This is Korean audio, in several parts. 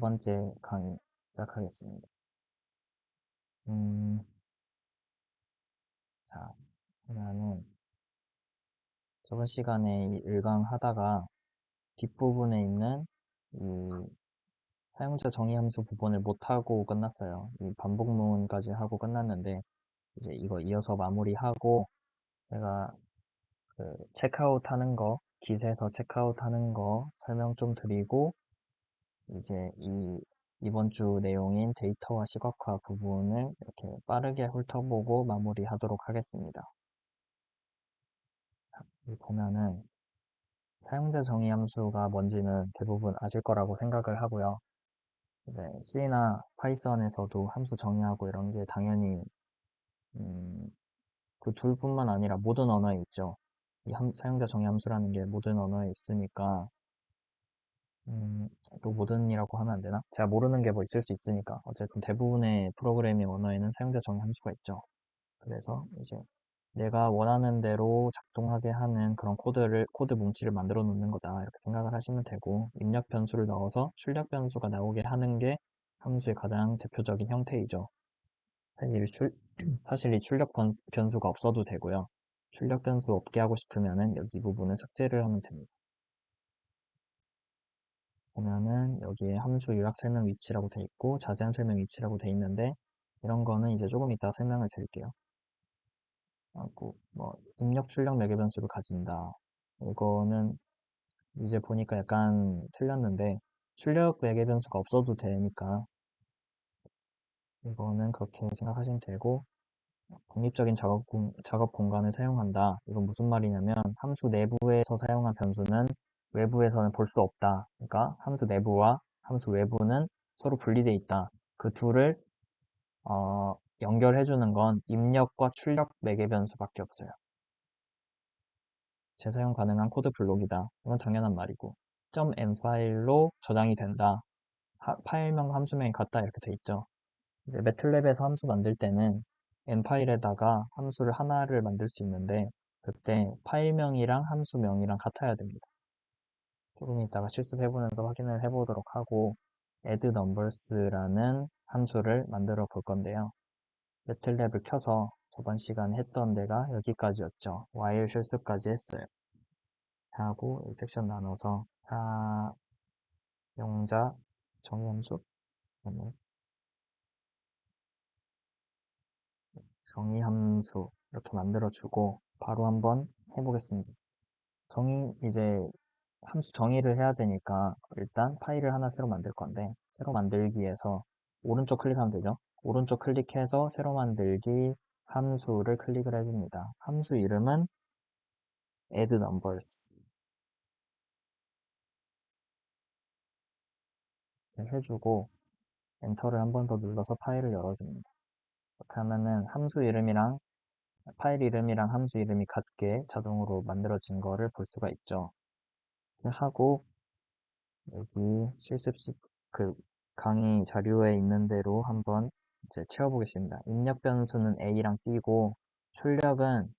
번째 강의 시작하겠습니다. 음, 자, 그러면은 저번 시간에 이 일강 하다가 뒷부분에 있는 이 사용자 정의 함수 부분을 못하고 끝났어요. 이 반복문까지 하고 끝났는데 이제 이거 이어서 마무리하고 제가 그 체크아웃 하는 거, 깃에서 체크아웃 하는 거 설명 좀 드리고 이제 이번 주 내용인 데이터와 시각화 부분을 이렇게 빠르게 훑어보고 마무리하도록 하겠습니다. 여기 보면은 사용자 정의 함수가 뭔지는 대부분 아실 거라고 생각을 하고요. 이제 C나 파이썬에서도 함수 정의하고 이런 게 당연히 그 둘뿐만 아니라 모든 언어에 있죠. 사용자 정의 함수라는 게 모든 언어에 있으니까 음, 또 모든이라고 하면 안 되나? 제가 모르는 게 뭐 있을 수 있으니까 어쨌든 대부분의 프로그래밍 언어에는 사용자 정의 함수가 있죠. 그래서 이제 내가 원하는 대로 작동하게 하는 그런 코드 뭉치를 만들어 놓는 거다. 이렇게 생각을 하시면 되고, 입력 변수를 넣어서 출력 변수가 나오게 하는 게 함수의 가장 대표적인 형태이죠. 사실 사실 이 출력 변수가 없어도 되고요. 출력 변수 없게 하고 싶으면은 여기 이 부분을 삭제를 하면 됩니다. 보면은 여기에 함수 요약 설명 위치라고 돼 있고, 자세한 설명 위치라고 돼 있는데, 이런 거는 이제 조금 이따 설명을 드릴게요. 하고 뭐 입력 출력 매개 변수를 가진다. 이거는 이제 보니까 약간 틀렸는데 출력 매개 변수가 없어도 되니까 이거는 그렇게 생각하시면 되고 독립적인 작업 공간을 사용한다. 이건 무슨 말이냐면 함수 내부에서 사용한 변수는 외부에서는 볼 수 없다. 그러니까 함수 내부와 함수 외부는 서로 분리되어 있다. 그 둘을 연결해주는 건 입력과 출력 매개 변수밖에 없어요. 재사용 가능한 코드 블록이다. 이건 당연한 말이고 .m 파일로 저장이 된다. 파일명 함수명이 같다 이렇게 돼 있죠. 이제 매틀랩에서 함수 만들 때는 m 파일에다가 함수를 하나를 만들 수 있는데 그때 파일명이랑 함수명이랑 같아야 됩니다. 조금 이따가 실습해보면서 확인을 해보도록 하고 add numbers라는 함수를 만들어 볼 건데요. 매틀랩을 켜서 저번 시간에 했던 데가 여기까지였죠. while 실습까지 했어요. 하고 이 섹션 나눠서 사용자 정의함수 정의함수 이렇게 만들어주고 바로 한번 해보겠습니다. 이제 함수 정의를 해야 되니까 일단 파일을 하나 새로 만들 건데 새로 만들기에서 오른쪽 클릭하면 되죠. 오른쪽 클릭해서 새로 만들기 함수를 클릭을 해줍니다. 함수 이름은 add numbers 해주고 엔터를 한 번 더 눌러서 파일을 열어줍니다. 이렇게 하면은 함수 이름이랑 파일 이름이랑 함수 이름이 같게 자동으로 만들어진 거를 볼 수가 있죠. 하고 여기 그 강의 자료에 있는 대로 한번 이제 채워보겠습니다. 입력 변수는 A랑 B고 출력은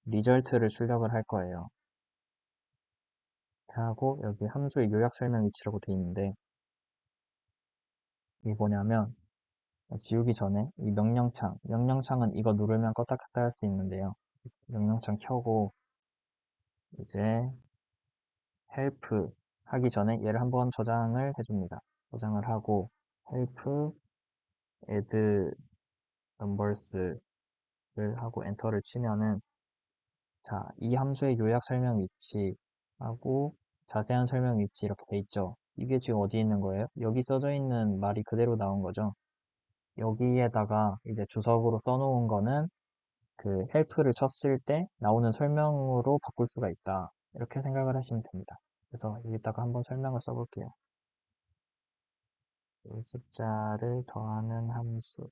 리절트를 출력을 할 거예요. 하고 여기 함수의 요약 설명 위치라고 되어 있는데 이게 뭐냐면 지우기 전에 이 명령창은 이거 누르면 껐다 켰다 할 수 있는데요. 명령창 켜고 이제 help 하기 전에 얘를 한번 저장을 해줍니다. 저장을 하고 help add numbers를 하고 엔터를 치면은 자, 이 함수의 요약 설명 위치하고 자세한 설명 위치 이렇게 돼 있죠. 이게 지금 어디 있는 거예요? 여기 써져 있는 말이 그대로 나온 거죠. 여기에다가 이제 주석으로 써놓은 거는 그 help를 쳤을 때 나오는 설명으로 바꿀 수가 있다. 이렇게 생각을 하시면 됩니다. 그래서 여기다가 한번 설명을 써볼게요. 이 숫자를 더하는 함수.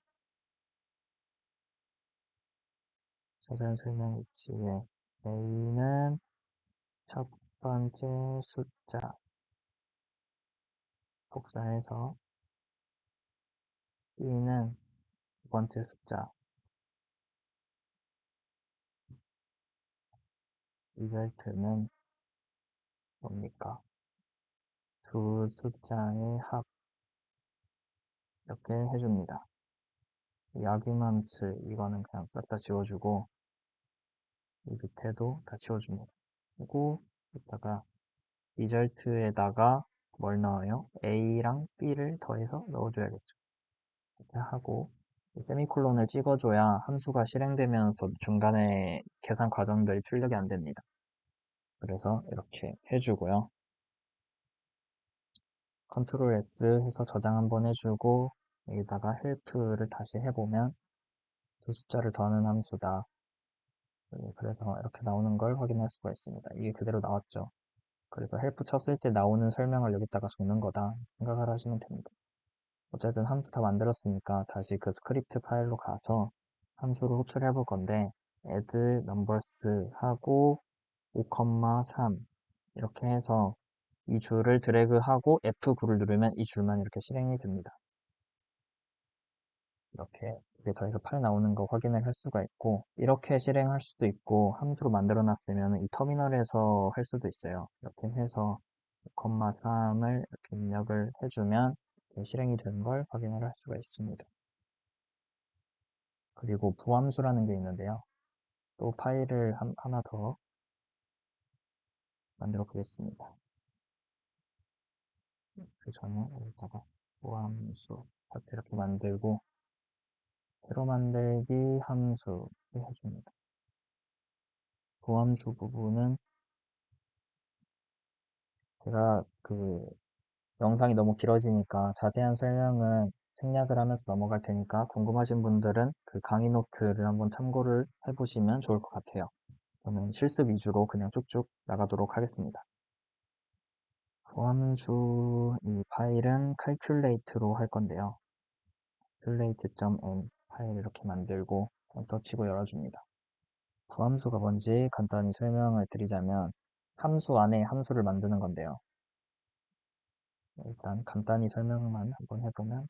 자세한 설명 위치에 A는 첫 번째 숫자 복사해서 B는 두 번째 숫자 리절트는 뭡니까? 두 숫자의 합 이렇게 해줍니다. 이 아규먼트 이거는 그냥 싹 다 지워주고 이 밑에도 다 지워줍니다. 그리고 이따가 리절트에다가 뭘 넣어요? A랑 B를 더해서 넣어줘야겠죠. 이렇게 하고 세미콜론을 찍어줘야 함수가 실행되면서 중간에 계산 과정들이 출력이 안 됩니다. 그래서 이렇게 해주고요. 컨트롤 S 해서 저장 한번 해주고 여기다가 헬프를 다시 해보면 두 숫자를 더하는 함수다. 그래서 이렇게 나오는 걸 확인할 수가 있습니다. 이게 그대로 나왔죠. 그래서 헬프 쳤을 때 나오는 설명을 여기다가 적는 거다 생각을 하시면 됩니다. 어쨌든 함수 다 만들었으니까 다시 그 스크립트 파일로 가서 함수를 호출해 볼 건데 add numbers 하고 5,3 이렇게 해서 이 줄을 드래그하고 F9를 누르면 이 줄만 이렇게 실행이 됩니다. 이렇게 두 개 더해서 8 나오는 거 확인을 할 수가 있고 이렇게 실행할 수도 있고 함수로 만들어 놨으면 이 터미널에서 할 수도 있어요. 이렇게 해서 5,3을 이렇게 입력을 해주면 실행이 되는 걸 확인을 할 수가 있습니다. 그리고 부함수라는 게 있는데요. 또 파일을 하나 더 만들어 보겠습니다. 그 전에 여기다가 부함수 이렇게 만들고 새로 만들기 함수 해줍니다. 부함수 부분은 제가 그 영상이 너무 길어지니까 자세한 설명은 생략을 하면서 넘어갈 테니까 궁금하신 분들은 그 강의 노트를 한번 참고를 해보시면 좋을 것 같아요. 저는 실습 위주로 그냥 쭉쭉 나가도록 하겠습니다. 부함수 이 파일은 calculate로 할 건데요. calculate.m 파일 이렇게 만들고 엔터 치고 열어줍니다. 부함수가 뭔지 간단히 설명을 드리자면 함수 안에 함수를 만드는 건데요. 일단 간단히 설명만 한번 해보면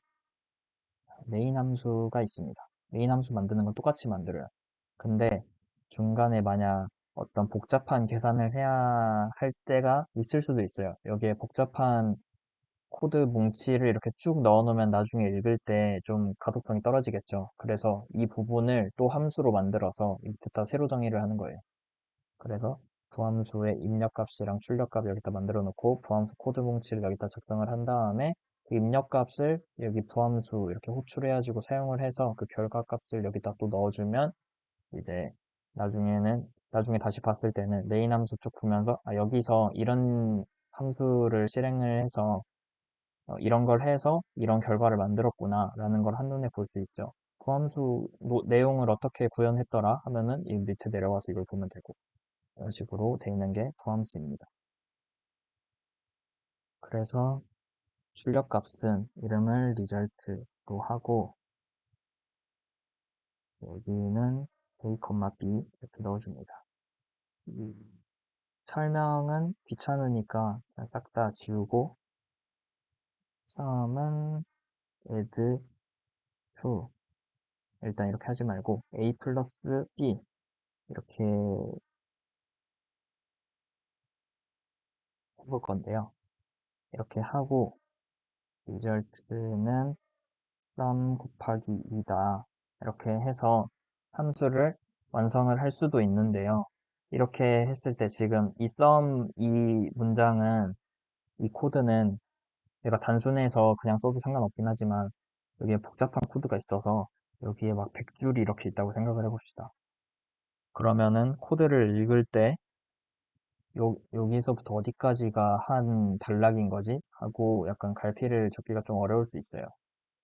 메인 함수가 있습니다. 메인 함수 만드는 건 똑같이 만들어요. 근데 중간에 만약 어떤 복잡한 계산을 해야 할 때가 있을 수도 있어요. 여기에 복잡한 코드 뭉치를 이렇게 쭉 넣어놓으면 나중에 읽을 때 좀 가독성이 떨어지겠죠. 그래서 이 부분을 또 함수로 만들어서 밑에다 새로 정의를 하는 거예요. 그래서 부함수의 입력값이랑 출력값 여기다 만들어 놓고 부함수 코드 뭉치를 여기다 작성을 한 다음에 그 입력값을 여기 부함수 이렇게 호출해가지고 사용을 해서 그 결과값을 여기다 또 넣어주면 이제 나중에 다시 봤을 때는 메인 함수 쭉 보면서 아, 여기서 이런 함수를 실행을 해서 이런 걸 해서 이런 결과를 만들었구나 라는 걸 한눈에 볼 수 있죠. 부함수 내용을 어떻게 구현했더라 하면은 이 밑에 내려와서 이걸 보면 되고 이런 식으로 되어 있는 게 부함수입니다. 그래서 출력값은 이름을 result로 하고 여기는 a, b 이렇게 넣어줍니다. 설명은 귀찮으니까 싹 다 지우고 sum은 add to 일단 이렇게 하지 말고 a 플러스 b 이렇게 해볼 건데요. 이렇게 하고 result는 sum 곱하기 2다. 이렇게 해서 함수를 완성을 할 수도 있는데요. 이렇게 했을 때 지금 이 sum 이 문장은 이 코드는 얘가 단순해서 그냥 써도 상관없긴 하지만 여기에 복잡한 코드가 있어서 여기에 막 100줄이 이렇게 있다고 생각을 해봅시다. 그러면은 코드를 읽을 때 여기서부터 어디까지가 한 단락인 거지? 하고 약간 갈피를 잡기가 좀 어려울 수 있어요.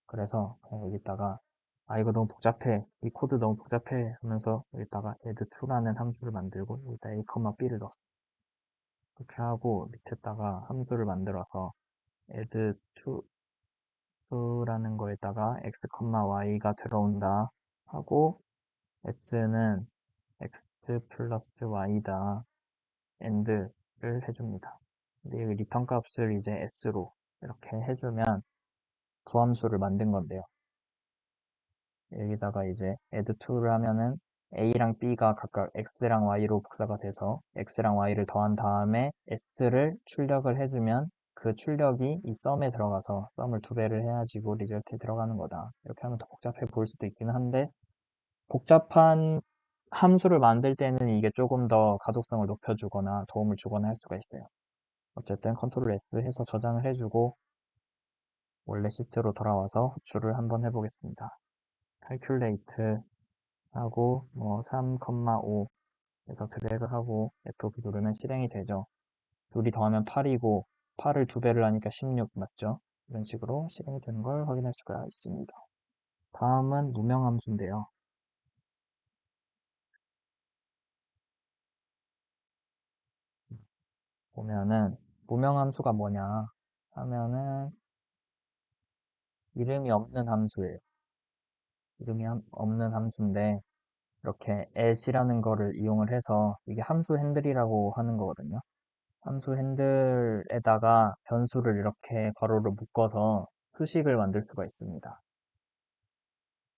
그래서 그냥 여기다가 아 이거 너무 복잡해. 이 코드 너무 복잡해 하면서 여기다가 add2라는 함수를 만들고 여기다 a, b를 넣었어. 그렇게 하고 밑에다가 함수를 만들어서 add2라는 거에다가 x, y가 들어온다 하고 x는 x 플러스 y다 and를 해줍니다. 근데 여기 리턴 값을 이제 s로 이렇게 해주면 부함수를 만든 건데요. 여기다가 이제 add2를 하면은 a랑 b가 각각 x랑 y로 복사가 돼서 x랑 y를 더한 다음에 s를 출력을 해주면 그 출력이 이 썸에 들어가서 썸을 2배를 해가지고 리절트에 들어가는 거다. 이렇게 하면 더 복잡해 보일 수도 있기는 한데 복잡한 함수를 만들 때는 이게 조금 더 가독성을 높여주거나 도움을 주거나 할 수가 있어요. 어쨌든 컨트롤 S 해서 저장을 해주고 원래 시트로 돌아와서 호출을 한번 해보겠습니다. calculate 하고 뭐 3,5 해서 드래그하고 F9 누르면 실행이 되죠. 둘이 더하면 8이고 8을 2배를 하니까 16 맞죠? 이런 식으로 실행이 되는 걸 확인할 수가 있습니다. 다음은 무명함수인데요. 보면은 무명함수가 뭐냐 하면은 이름이 없는 함수예요. 이름이 없는 함수인데 이렇게 at이라는 거를 이용을 해서 이게 함수 핸들이라고 하는 거거든요. 함수 핸들에다가 변수를 이렇게 괄호로 묶어서 수식을 만들 수가 있습니다.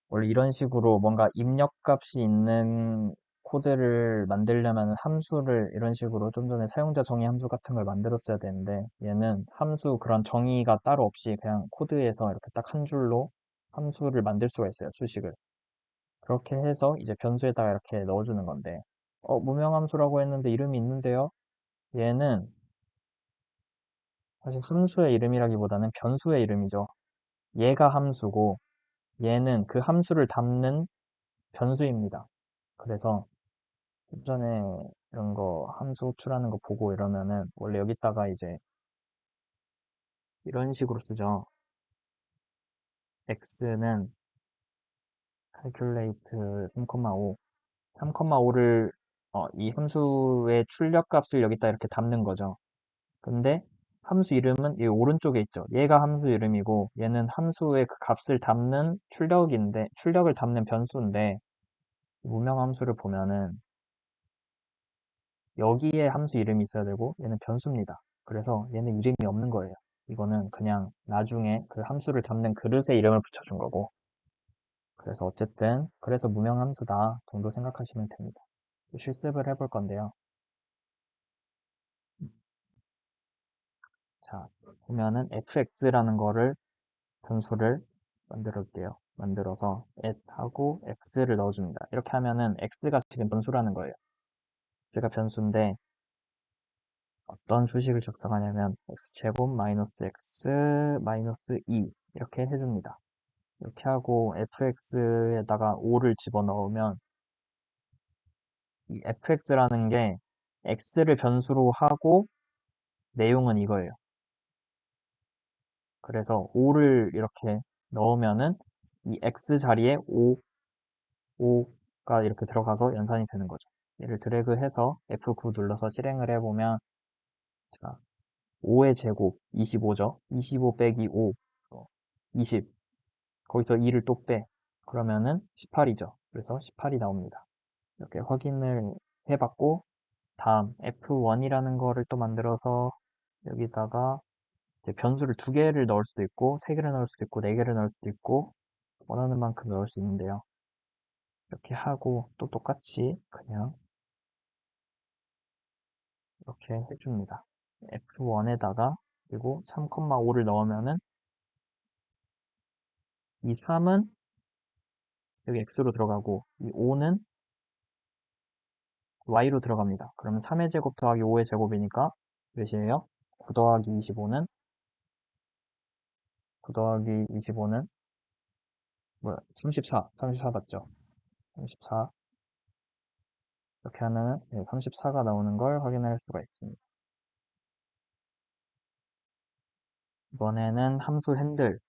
원래 이런 식으로 뭔가 입력값이 있는 코드를 만들려면 함수를 이런 식으로 좀 전에 사용자 정의 함수 같은 걸 만들었어야 되는데 얘는 함수 그런 정의가 따로 없이 그냥 코드에서 이렇게 딱 한 줄로 함수를 만들 수가 있어요. 수식을. 그렇게 해서 이제 변수에다가 이렇게 넣어주는 건데 무명함수라고 했는데 이름이 있는데요. 얘는 사실 함수의 이름이라기보다는 변수의 이름이죠. 얘가 함수고 얘는 그 함수를 담는 변수입니다. 그래서 좀 전에 이런 거 함수 호출하는 거 보고 이러면은 원래 여기다가 이제 이런 식으로 쓰죠. x는 calculate 3,5 3,5를 이 함수의 출력값을 여기다 이렇게 담는 거죠. 근데 함수 이름은 이 오른쪽에 있죠. 얘가 함수 이름이고 얘는 함수의 그 값을 담는 출력을 담는 변수인데 무명 함수를 보면은 여기에 함수 이름이 있어야 되고 얘는 변수입니다. 그래서 얘는 이름이 없는 거예요. 이거는 그냥 나중에 그 함수를 담는 그릇에 이름을 붙여준 거고 그래서 어쨌든 그래서 무명 함수다 정도 생각하시면 됩니다. 실습을 해볼 건데요. 자, 보면은 fx라는 거를 변수를 만들어볼게요. 만들어서 at하고 x를 넣어줍니다. 이렇게 하면은 x가 지금 변수라는 거예요. x가 변수인데 어떤 수식을 작성하냐면 x제곱 마이너스 x 마이너스 2 이렇게 해줍니다. 이렇게 하고 fx에다가 5를 집어넣으면 이 fx라는 게 x를 변수로 하고 내용은 이거예요. 그래서 5를 이렇게 넣으면은 이 x 자리에 5가 이렇게 들어가서 연산이 되는 거죠. 얘를 드래그해서 F9 눌러서 실행을 해보면 자, 5의 제곱 25죠. 25 빼기 5 20 거기서 2를 또 빼. 그러면은 18이죠. 그래서 18이 나옵니다. 이렇게 확인을 해봤고 다음 F1이라는 거를 또 만들어서 여기다가 이제 변수를 2개를 넣을 수도 있고 3개를 넣을 수도 있고 4개를 넣을 수도 있고 원하는 만큼 넣을 수 있는데요. 이렇게 하고 또 똑같이 그냥 이렇게 해줍니다. F1에다가 그리고 3,5를 넣으면은 이 3은 여기 X로 들어가고 이 5는 Y로 들어갑니다. 그러면 3의 제곱 더하기 5의 제곱이니까 몇이에요? 9 더하기 25는 9 더하기 25는 뭐야? 34 맞죠? 34 이렇게 하면은 34가 나오는 걸 확인할 수가 있습니다. 이번에는 함수 핸들을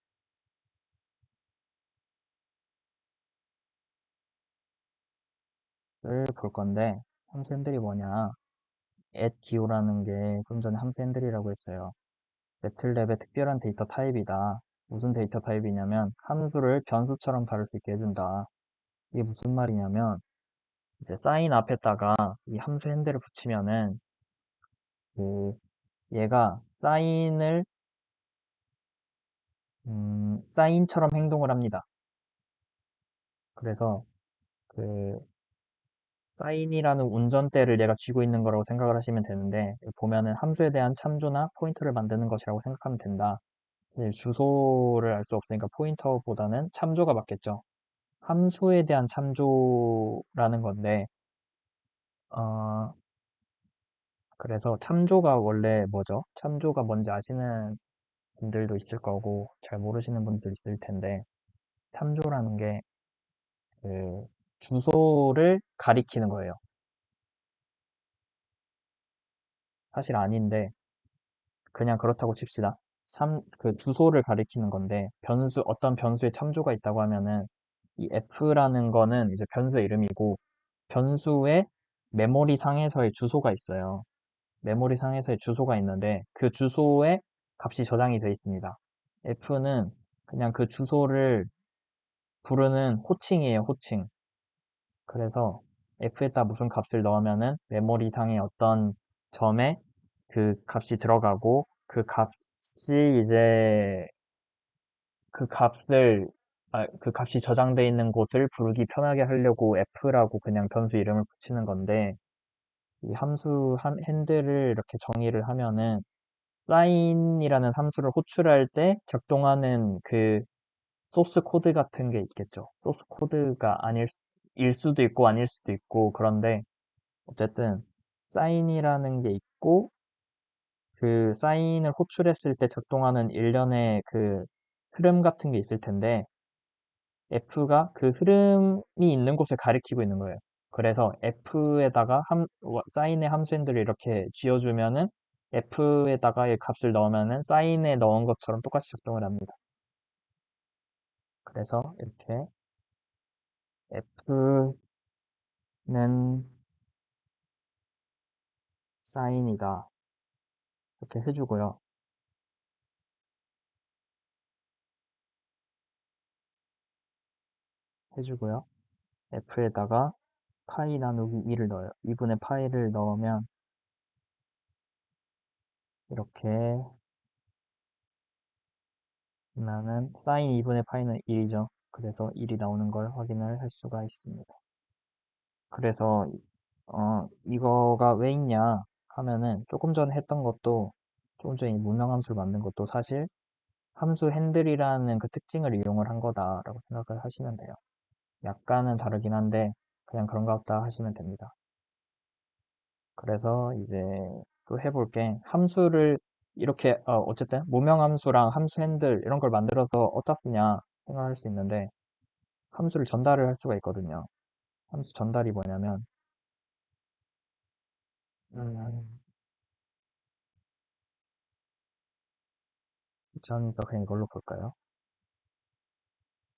볼 건데 함수 핸들이 뭐냐? at 기호라는 게 좀 전에 함수 핸들이라고 했어요. 매틀랩의 특별한 데이터 타입이다. 무슨 데이터 타입이냐면 함수를 변수처럼 다룰 수 있게 해준다. 이게 무슨 말이냐면 이제 사인 앞에다가 이 함수 핸들을 붙이면은 그 얘가 사인처럼 행동을 합니다. 그래서 그 사인이라는 운전대를 얘가 쥐고 있는 거라고 생각을 하시면 되는데, 보면은 함수에 대한 참조나 포인터를 만드는 것이라고 생각하면 된다. 이제 주소를 알 수 없으니까 포인터보다는 참조가 맞겠죠. 함수에 대한 참조라는 건데, 어, 그래서 참조가 원래 뭐죠? 참조가 뭔지 아시는 분들도 있을 거고, 잘 모르시는 분도 있을 텐데, 참조라는 게 그 주소를 가리키는 거예요. 사실 아닌데, 그냥 그렇다고 칩시다. 그 주소를 가리키는 건데, 어떤 변수에 참조가 있다고 하면은, 이 f라는 거는 이제 변수의 이름이고, 변수의 메모리 상에서의 주소가 있어요. 메모리 상에서의 주소가 있는데, 그 주소에 값이 저장이 되어 있습니다. f는 그냥 그 주소를 부르는 호칭이에요, 호칭. 그래서 f에다 무슨 값을 넣으면은 메모리 상의 어떤 점에 그 값이 들어가고 그 값이 이제 그 값을 그 값이 저장돼 있는 곳을 부르기 편하게 하려고 f라고 그냥 변수 이름을 붙이는 건데 이 함수 핸들을 이렇게 정의를 하면은 sign이라는 함수를 호출할 때 적동하는 그 소스 코드 같은 게 있겠죠. 소스 코드가 일 수도 있고 아닐 수도 있고 그런데 어쨌든 사인이라는 게 있고 그 사인을 호출했을 때 작동하는 일련의 그 흐름 같은 게 있을 텐데 F가 그 흐름이 있는 곳을 가리키고 있는 거예요. 그래서 F에다가 사인의 함수인들을 이렇게 쥐어주면은 F에다가의 값을 넣으면은 사인에 넣은 것처럼 똑같이 작동을 합니다. 그래서 이렇게 F는 사인이다. 이렇게 해주고요. 해주고요. F에다가 파이 나누기 2를 넣어요. 2분의 파이를 넣으면 이렇게 하면은 사인 2분의 파이는 1이죠. 그래서 1이 나오는 걸 확인을 할 수가 있습니다. 그래서 이거가 왜 있냐 하면은 조금 전에 했던 것도 조금 전에 문명함수를 만든 것도 사실 함수 핸들이라는 그 특징을 이용을 한 거다라고 생각을 하시면 돼요. 약간은 다르긴 한데 그냥 그런 것 같다 하시면 됩니다. 그래서 이제 또 해볼게. 함수를 이렇게 어쨌든 무명함수랑 함수 핸들 이런 걸 만들어서 어디다 쓰냐 생각할 수 있는데 함수를 전달을 할 수가 있거든요. 함수 전달이 뭐냐면 음, 전니까 그냥 이걸로 볼까요?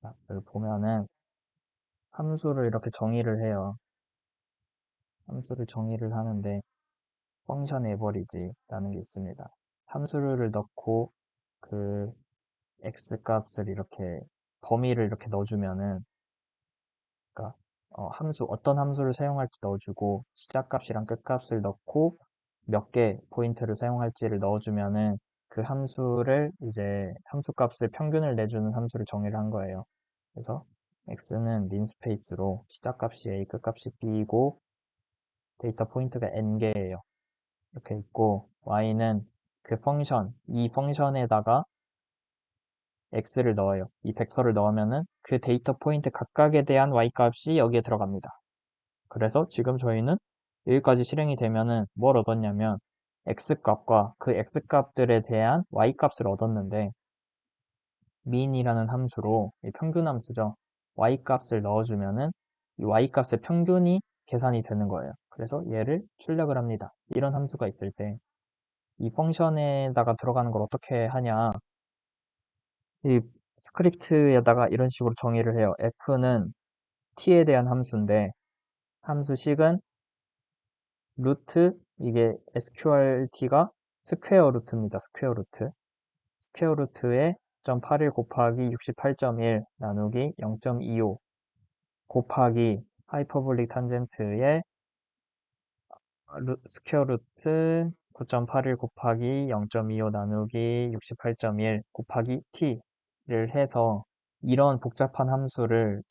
자, 여기 보면은 함수를 이렇게 정의를 해요. 함수를 정의를 하는데 펑션 에버리지라는 게 있습니다. 함수를 넣고 그 x 값을 이렇게 범위를 이렇게 넣어주면은 그러니까 어떤 함수를 사용할지 넣어주고 시작값이랑 끝값을 넣고 몇 개 포인트를 사용할지를 넣어주면은 그 함수를 이제 함수값을 평균을 내주는 함수를 정의를 한 거예요. 그래서 x는 린스페이스로 시작값이 a, 끝값이 b이고 데이터 포인트가 n개예요. 이렇게 있고 y는 이 펑션에다가 x를 넣어요. 이 벡터를 넣으면은 그 데이터 포인트 각각에 대한 y값이 여기에 들어갑니다. 그래서 지금 저희는 여기까지 실행이 되면은 뭘 얻었냐면 x값과 그 x값들에 대한 y값을 얻었는데 mean이라는 함수로 이 평균 함수죠. y값을 넣어주면은 이 y값의 평균이 계산이 되는 거예요. 그래서 얘를 출력을 합니다. 이런 함수가 있을 때 이 펑션에다가 들어가는 걸 어떻게 하냐 이 스크립트에다가 이런 식으로 정의를 해요. f는 t에 대한 함수인데 함수식은 루트 이게 sqrt가 스퀘어 루트입니다. 스퀘어 루트. 스퀘어 루트에 0.81 곱하기 68.1 나누기 0.25 곱하기 하이퍼볼릭 탄젠트의 스퀘어 루트 9.81 곱하기 0.25 나누기 68.1 곱하기 t를 해서 이런 복잡한 함수를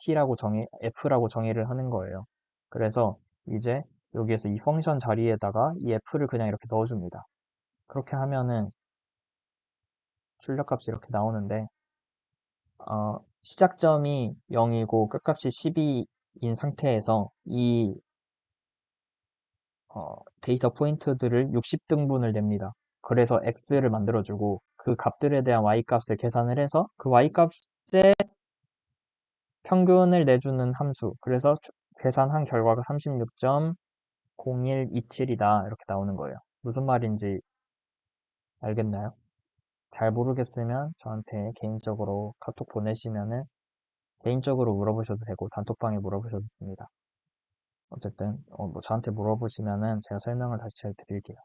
f라고 정의를 하는 거예요. 그래서 이제 여기에서 이 펑션 자리에다가 이 f를 그냥 이렇게 넣어줍니다. 그렇게 하면은 출력값이 이렇게 나오는데 시작점이 0이고 끝값이 12인 상태에서 이 데이터 포인트들을 60등분을 냅니다. 그래서 x를 만들어주고 그 값들에 대한 y값을 계산을 해서 그 y값의 평균을 내주는 함수. 그래서 계산한 결과가 36.0127이다. 이렇게 나오는 거예요. 무슨 말인지 알겠나요? 잘 모르겠으면 저한테 개인적으로 카톡 보내시면은 개인적으로 물어보셔도 되고 단톡방에 물어보셔도 됩니다. 어쨌든 뭐 저한테 물어보시면은 제가 설명을 다시 잘 드릴게요.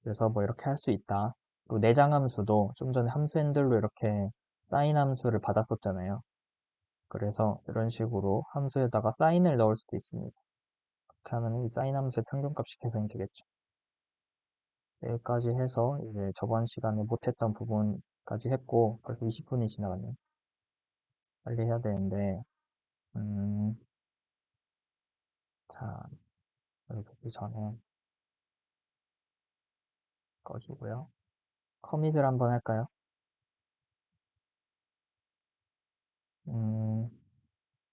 그래서 뭐 이렇게 할 수 있다. 또 내장 함수도 좀 전에 함수 핸들로 이렇게 사인 함수를 받았었잖아요. 그래서 이런 식으로 함수에다가 사인을 넣을 수도 있습니다. 그렇게 하면 이 사인 함수의 평균값이 계산이 되겠죠. 여기까지 해서 이제 저번 시간에 못했던 부분까지 했고 벌써 20분이 지나갔네요. 빨리 해야 되는데 자, 여기 보기 전에 꺼주고요. 커밋을 한번 할까요? 음,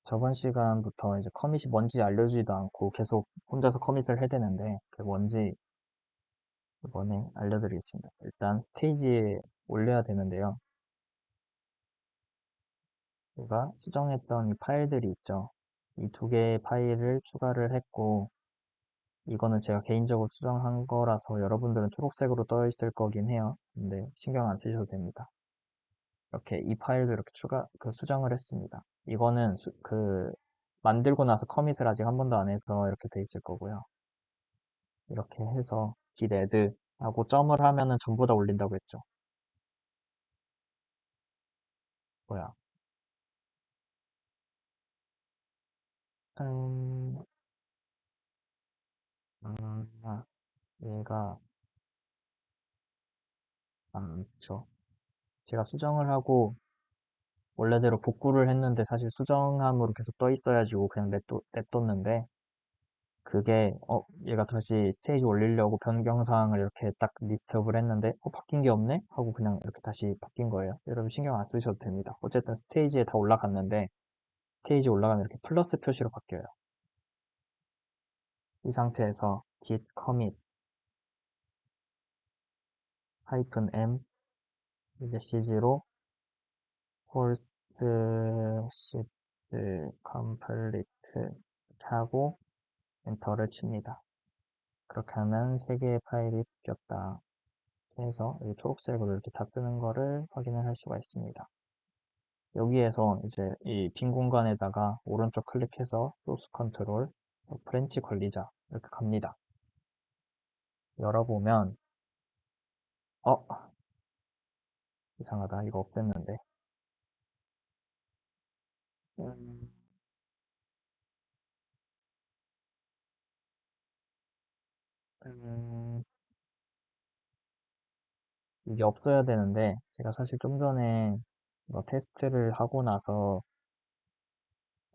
저번 시간부터 이제 커밋이 뭔지 알려주지도 않고 계속 혼자서 커밋을 해야 되는데 그게 뭔지 이번에 알려드리겠습니다. 일단 스테이지에 올려야 되는데요. 제가 수정했던 이 파일들이 있죠. 이 두 개의 파일을 추가를 했고 이거는 제가 개인적으로 수정한 거라서 여러분들은 초록색으로 떠 있을 거긴 해요. 근데 신경 안 쓰셔도 됩니다. 이렇게 이 파일도 이렇게 수정을 했습니다. 이거는 만들고 나서 커밋을 아직 한 번도 안 해서 이렇게 돼 있을 거고요. 이렇게 해서 git add 하고 점을 하면은 전부 다 올린다고 했죠. 뭐야? 음, 얘가 그쵸. 제가 수정을 하고 원래대로 복구를 했는데 사실 수정함으로 계속 떠 있어야지고 그냥 냅뒀는데 그게 얘가 다시 스테이지 올리려고 변경사항을 이렇게 딱 리스트업을 했는데 바뀐 게 없네? 하고 그냥 이렇게 다시 바뀐 거예요. 여러분 신경 안 쓰셔도 됩니다. 어쨌든 스테이지에 다 올라갔는데 스테이지 올라가면 이렇게 플러스 표시로 바뀌어요. 이 상태에서 git commit -m 메시지로 force shift complete 이렇게 하고 엔터를 칩니다. 그렇게 하면 세 개의 파일이 바뀌었다. 해서 이 초록색으로 이렇게 다 뜨는 거를 확인을 할 수가 있습니다. 여기에서 이제 이 빈 공간에다가 오른쪽 클릭해서 소스 컨트롤 프렌치 걸리자 이렇게 갑니다. 열어보면 어 이상하다 이거 없앴는데 음, 음, 이게 없어야 되는데 제가 사실 좀 전에 이거 테스트를 하고 나서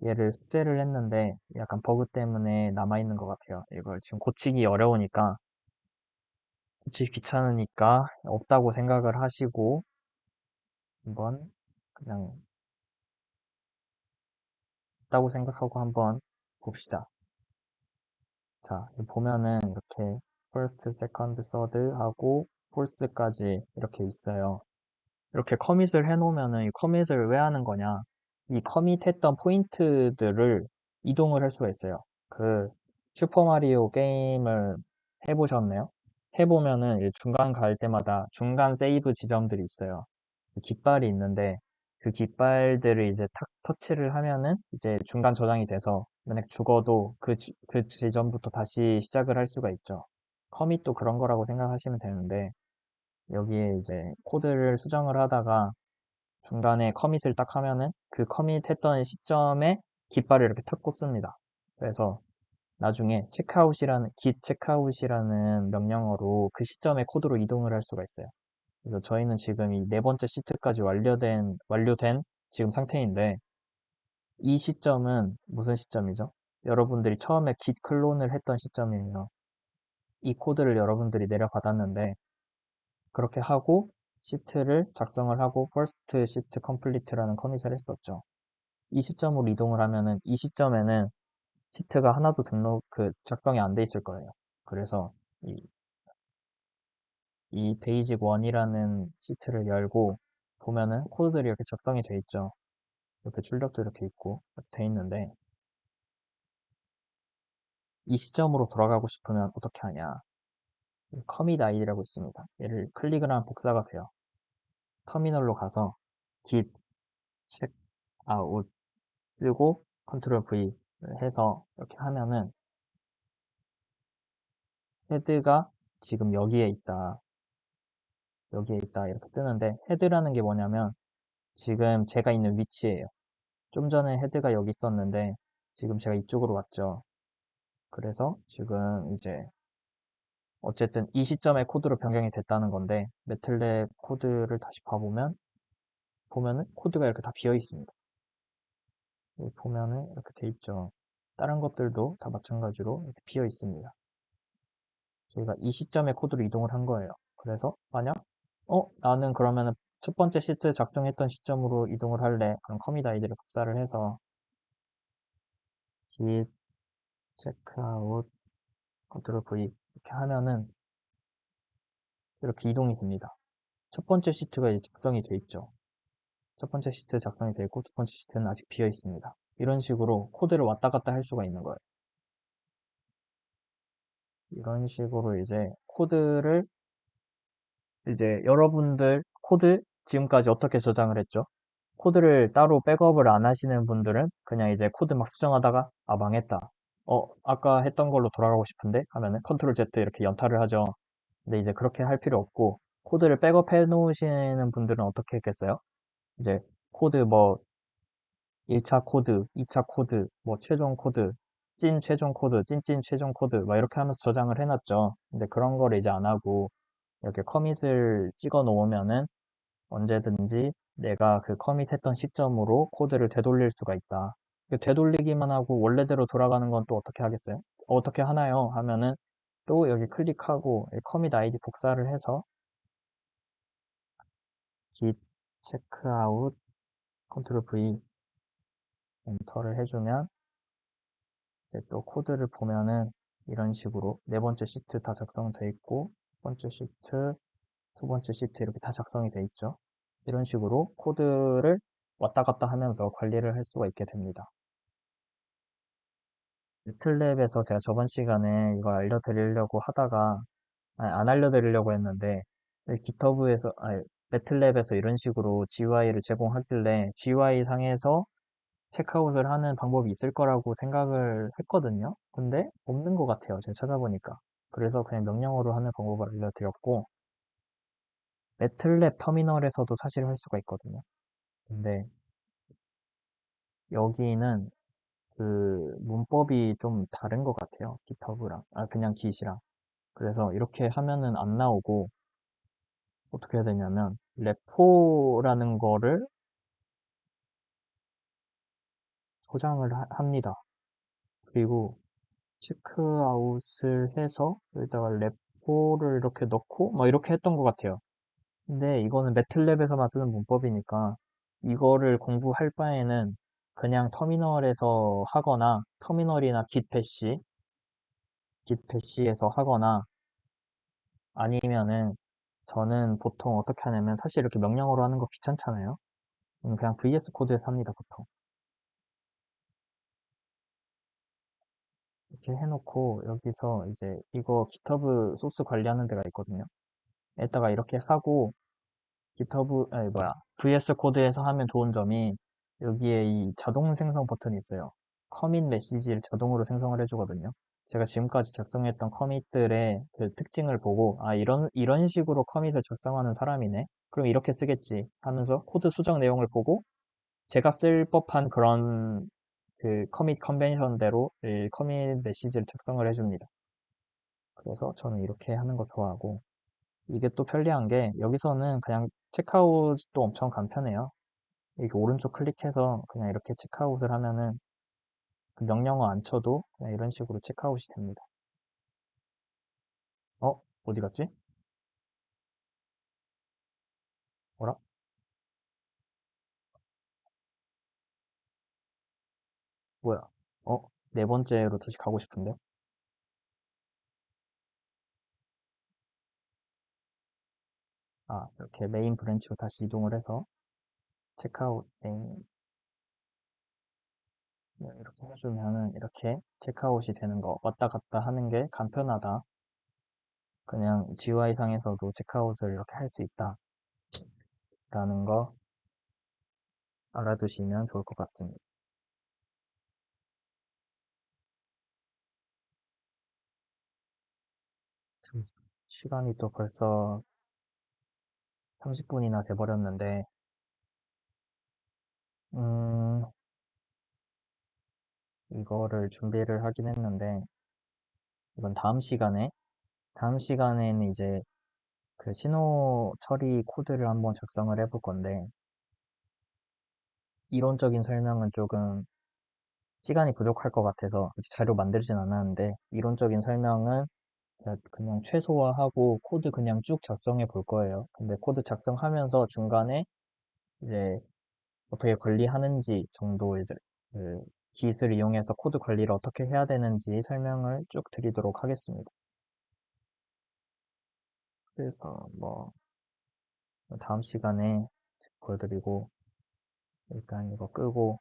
얘를 숙제를 했는데 약간 버그 때문에 남아있는 것 같아요. 이걸 지금 고치기 어려우니까 고치기 귀찮으니까 없다고 생각을 하시고 한번 그냥 없다고 생각하고 한번 봅시다. 자, 여기 보면은 이렇게 first, second, third 하고 fourth까지 이렇게 있어요. 이렇게 커밋을 해놓으면은 이 커밋을 왜 하는 거냐? 이 커밋했던 포인트들을 이동을 할 수가 있어요. 그 슈퍼마리오 게임을 해보셨나요? 해보면은 이 중간 갈 때마다 중간 세이브 지점들이 있어요. 그 깃발이 있는데 그 깃발들을 이제 탁 터치를 하면은 이제 중간 저장이 돼서 만약 죽어도 그 지점부터 다시 시작을 할 수가 있죠. 커밋도 그런 거라고 생각하시면 되는데 여기에 이제 코드를 수정을 하다가 중간에 커밋을 딱 하면은 그 커밋했던 시점에 깃발을 이렇게 탁 꽂습니다. 그래서 나중에 git checkout이라는 명령어로 그 시점에 코드로 이동을 할 수가 있어요. 그래서 저희는 지금 이 네 번째 시트까지 완료된 지금 상태인데 이 시점은 무슨 시점이죠? 여러분들이 처음에 git 클론을 했던 시점이에요. 이 코드를 여러분들이 내려받았는데 그렇게 하고 시트를 작성을 하고 first sheet complete라는 커밋을 했었죠. 이 시점으로 이동을 하면은 이 시점에는 시트가 하나도 작성이 안 돼 있을 거예요. 그래서 이 베이직 1이라는 시트를 열고 보면은 코드들이 이렇게 작성이 돼 있죠. 이렇게 출력도 이렇게 있고 돼 있는데 이 시점으로 돌아가고 싶으면 어떻게 하냐? commit id라고 있습니다. 얘를 클릭을 하면 복사가 돼요. 터미널로 가서 git check out 쓰고 컨트롤 V를 해서 이렇게 하면은 헤드가 지금 여기에 있다 이렇게 뜨는데 헤드라는 게 뭐냐면 지금 제가 있는 위치예요. 좀 전에 헤드가 여기 있었는데 지금 제가 이쪽으로 왔죠. 그래서 지금 이제 어쨌든 이 시점에 코드로 변경이 됐다는 건데 매틀랩 코드를 다시 보면은 코드가 이렇게 다 비어 있습니다. 여기 보면은 이렇게 돼 있죠. 다른 것들도 다 마찬가지로 이렇게 비어 있습니다. 저희가 이 시점에 코드로 이동을 한 거예요. 그래서 만약 나는 그러면은 첫 번째 시트 작성했던 시점으로 이동을 할래. 그럼 커밋 아이디를 복사를 해서 git checkout 컨트롤 V 이렇게 하면은 이렇게 이동이 됩니다. 첫 번째 시트가 이제 작성이 돼 있죠. 첫 번째 시트 작성이 되어 있고 두 번째 시트는 아직 비어 있습니다. 이런 식으로 코드를 왔다 갔다 할 수가 있는 거예요. 이런 식으로 이제 코드를 이제 여러분들 코드 지금까지 어떻게 저장을 했죠? 코드를 따로 백업을 안 하시는 분들은 그냥 이제 코드 막 수정하다가 아 망했다. 아까 했던 걸로 돌아가고 싶은데 하면은 컨트롤 Z 이렇게 연타를 하죠. 근데 이제 그렇게 할 필요 없고 코드를 백업해 놓으시는 분들은 어떻게 했겠어요? 이제 코드 뭐 1차 코드, 2차 코드, 뭐 최종 코드, 찐 최종 코드, 찐찐 최종 코드 막 이렇게 하면서 저장을 해놨죠. 근데 그런 거를 이제 안 하고 이렇게 커밋을 찍어 놓으면은 언제든지 내가 그 커밋했던 시점으로 코드를 되돌릴 수가 있다. 되돌리기만 하고 원래대로 돌아가는 건 또 어떻게 하겠어요? 어떻게 하나요? 하면은 또 여기 클릭하고 커밋 아이디 복사를 해서 git checkout 컨트롤 V 엔터를 해주면 이제 또 코드를 보면은 이런 식으로 네 번째 시트 다 작성돼 있고 첫 번째 시트, 두 번째 시트 이렇게 다 작성이 돼 있죠. 이런 식으로 코드를 왔다 갔다 하면서 관리를 할 수가 있게 됩니다. 매틀랩에서 제가 저번 시간에 이걸 알려드리려고 하다가 아니, 안 알려드리려고 했는데 GitHub에서 매틀랩에서 이런 식으로 GUI를 제공하길래 GUI 상에서 체크아웃을 하는 방법이 있을 거라고 생각을 했거든요. 근데 없는 것 같아요. 제가 찾아보니까. 그래서 그냥 명령어로 하는 방법을 알려드렸고 매틀랩 터미널에서도 사실 할 수가 있거든요. 근데 여기는 그 문법이 좀 다른 것 같아요. GitHub랑 그냥 Git이랑. 그래서 이렇게 하면은 안 나오고 어떻게 해야 되냐면 레포라는 거를 저장을 합니다. 그리고 체크아웃을 해서 여기다가 레포를 이렇게 넣고 막 이렇게 했던 것 같아요. 근데 이거는 매틀랩에서만 쓰는 문법이니까 이거를 공부할 바에는 그냥 터미널에서 하거나 터미널이나 깃패시에서 하거나 아니면은 저는 보통 어떻게 하냐면 사실 이렇게 명령어로 하는 거 귀찮잖아요. 그냥 VS 코드에서 합니다, 보통. 이렇게 해놓고 여기서 이제 이거 GitHub 소스 관리하는 데가 있거든요. 에다가 이렇게 하고 VS 코드에서 하면 좋은 점이 여기에 이 자동 생성 버튼이 있어요. 커밋 메시지를 자동으로 생성을 해주거든요. 제가 지금까지 작성했던 커밋들의 그 특징을 보고 이런 식으로 커밋을 작성하는 사람이네. 그럼 이렇게 쓰겠지 하면서 코드 수정 내용을 보고 제가 쓸 법한 그런 그 커밋 컨벤션대로 이 커밋 메시지를 작성을 해줍니다. 그래서 저는 이렇게 하는 거 좋아하고 이게 또 편리한 게 여기서는 그냥 체크아웃도 엄청 간편해요. 이렇게 오른쪽 클릭해서 그냥 이렇게 체크아웃을 하면은 그 명령어 안 쳐도 그냥 이런 식으로 체크아웃이 됩니다. 어디 갔지? 뭐라? 뭐야? 네 번째로 다시 가고 싶은데? 이렇게 메인 브랜치로 다시 이동을 해서 체크아웃 메인 이렇게 해주면은 이렇게 체크아웃이 되는 거 왔다 갔다 하는 게 간편하다. 그냥 GUI상에서도 체크아웃을 이렇게 할 수 있다라는 거 알아두시면 좋을 것 같습니다. 지금 시간이 또 벌써 30분이나 돼버렸는데, 음, 이거를 준비를 하긴 했는데, 이건 다음 시간에는 이제 그 신호 처리 코드를 한번 작성을 해볼 건데, 이론적인 설명은 조금 시간이 부족할 것 같아서 아직 자료 만들진 않았는데, 이론적인 설명은 그냥 최소화하고 코드 그냥 쭉 작성해 볼 거예요. 근데 코드 작성하면서 중간에 이제 어떻게 관리하는지 정도 이제 그 Git을 이용해서 코드 관리를 어떻게 해야 되는지 설명을 쭉 드리도록 하겠습니다. 그래서 뭐 다음 시간에 보여드리고 일단 이거 끄고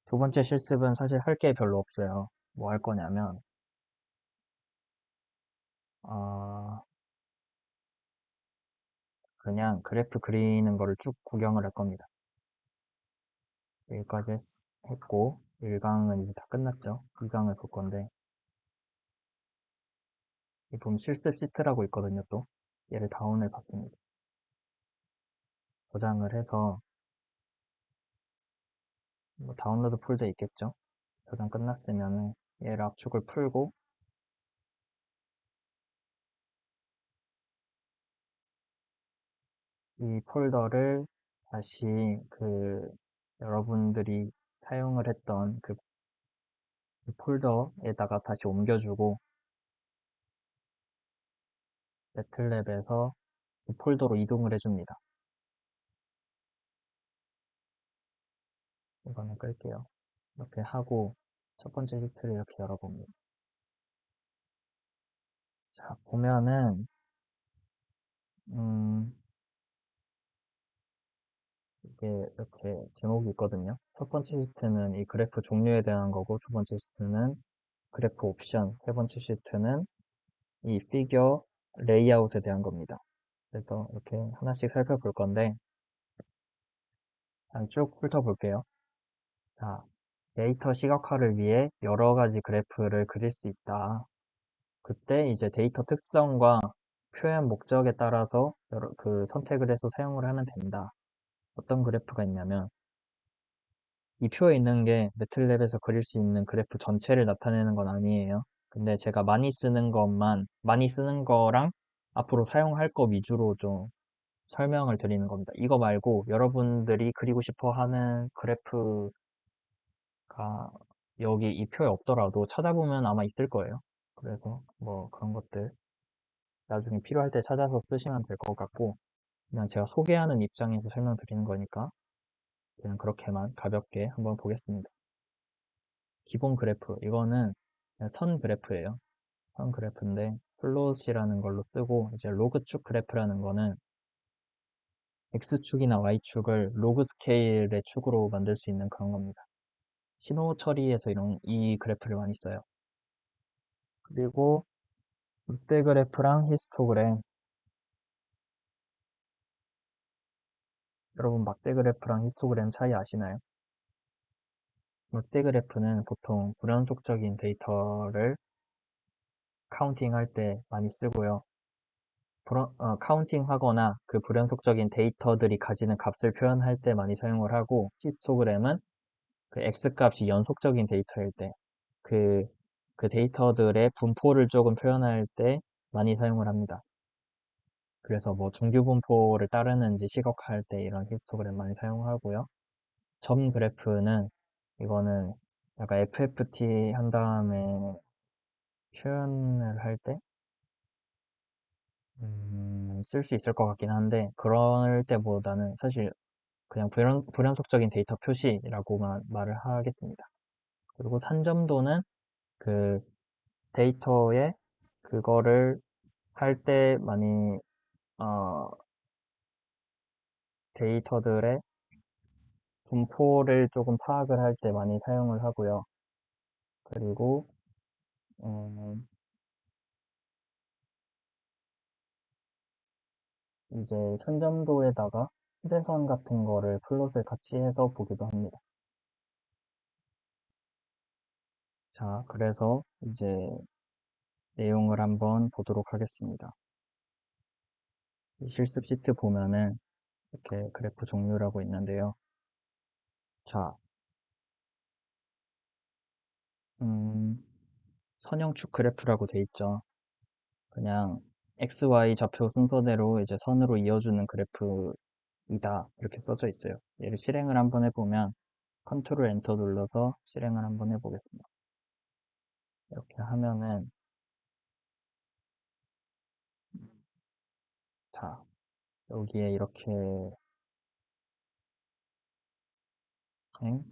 두 번째 실습은 사실 할 게 별로 없어요. 뭐 할 거냐면 어, 그냥 그래프 그리는 거를 쭉 구경을 할 겁니다. 여기까지 했고 1강은 이제 다 끝났죠. 2강을 볼 건데 이 보면 실습 시트라고 있거든요. 또 얘를 다운을 받습니다. 저장을 해서 뭐 다운로드 폴더에 있겠죠. 저장 끝났으면은 얘를 압축을 풀고 이 폴더를 다시 그 여러분들이 사용을 했던 그 폴더에다가 다시 옮겨주고 매틀랩에서 그 폴더로 이동을 해줍니다. 이거는 끌게요. 이렇게 하고 첫 번째 시트를 이렇게 열어봅니다. 자, 보면은 음, 이게 이렇게 제목이 있거든요. 첫 번째 시트는 이 그래프 종류에 대한 거고 두 번째 시트는 그래프 옵션, 세 번째 시트는 이 피겨 레이아웃에 대한 겁니다. 그래서 이렇게 하나씩 살펴볼 건데 쭉 훑어볼게요. 자, 데이터 시각화를 위해 여러 가지 그래프를 그릴 수 있다. 그때 이제 데이터 특성과 표현 목적에 따라서 그 선택을 해서 사용을 하면 된다. 어떤 그래프가 있냐면 이 표에 있는 게 매틀랩에서 그릴 수 있는 그래프 전체를 나타내는 건 아니에요. 근데 제가 많이 쓰는 거랑 앞으로 사용할 거 위주로 좀 설명을 드리는 겁니다. 이거 말고 여러분들이 그리고 싶어 하는 그래프가 여기 이 표에 없더라도 찾아보면 아마 있을 거예요. 그래서 뭐 그런 것들 나중에 필요할 때 찾아서 쓰시면 될 것 같고 그냥 제가 소개하는 입장에서 설명드리는 거니까 그냥 그렇게만 가볍게 한번 보겠습니다. 기본 그래프 이거는 그냥 선 그래프예요. 선 그래프인데 플롯이라는 걸로 쓰고 이제 로그축 그래프라는 거는 X축이나 Y축을 로그 스케일의 축으로 만들 수 있는 그런 겁니다. 신호 처리에서 이 그래프를 많이 써요. 그리고 롯데 그래프랑 히스토그램. 여러분 막대 그래프랑 히스토그램 차이 아시나요? 롯데 그래프는 보통 불연속적인 데이터를 카운팅할 때 많이 쓰고요. 카운팅 하거나 그 불연속적인 데이터들이 가지는 값을 표현할 때 많이 사용을 하고 히스토그램은 그 X값이 연속적인 데이터일 때 그, 그 데이터들의 분포를 조금 표현할 때 많이 사용을 합니다. 그래서 뭐 정규 분포를 따르는지 시각화할 때 이런 히스토그램 많이 사용하고요. 점 그래프는 이거는 약간 FFT 한 다음에 표현을 할 때, 쓸 수 있을 것 같긴 한데, 그럴 때보다는 사실 그냥 불연속적인 데이터 표시라고만 말을 하겠습니다. 그리고 산점도는 그 데이터에 그거를 할 때 많이, 어, 데이터들의 분포를 조금 파악을 할 때 많이 사용을 하고요. 그리고, 음, 이제 산점도에다가 휴대선 같은 거를 플롯을 같이 해서 보기도 합니다. 자, 그래서 이제 내용을 한번 보도록 하겠습니다. 이 실습 시트 보면은 이렇게 그래프 종류라고 있는데요. 자, 음, 선형축 그래프라고 돼 있죠. 그냥 XY 좌표 순서대로 이제 선으로 이어주는 그래프이다. 이렇게 써져 있어요. 얘를 실행을 한번 해보면 컨트롤 엔터 눌러서 실행을 한번 해보겠습니다. 이렇게 하면은 자, 여기에 이렇게 행?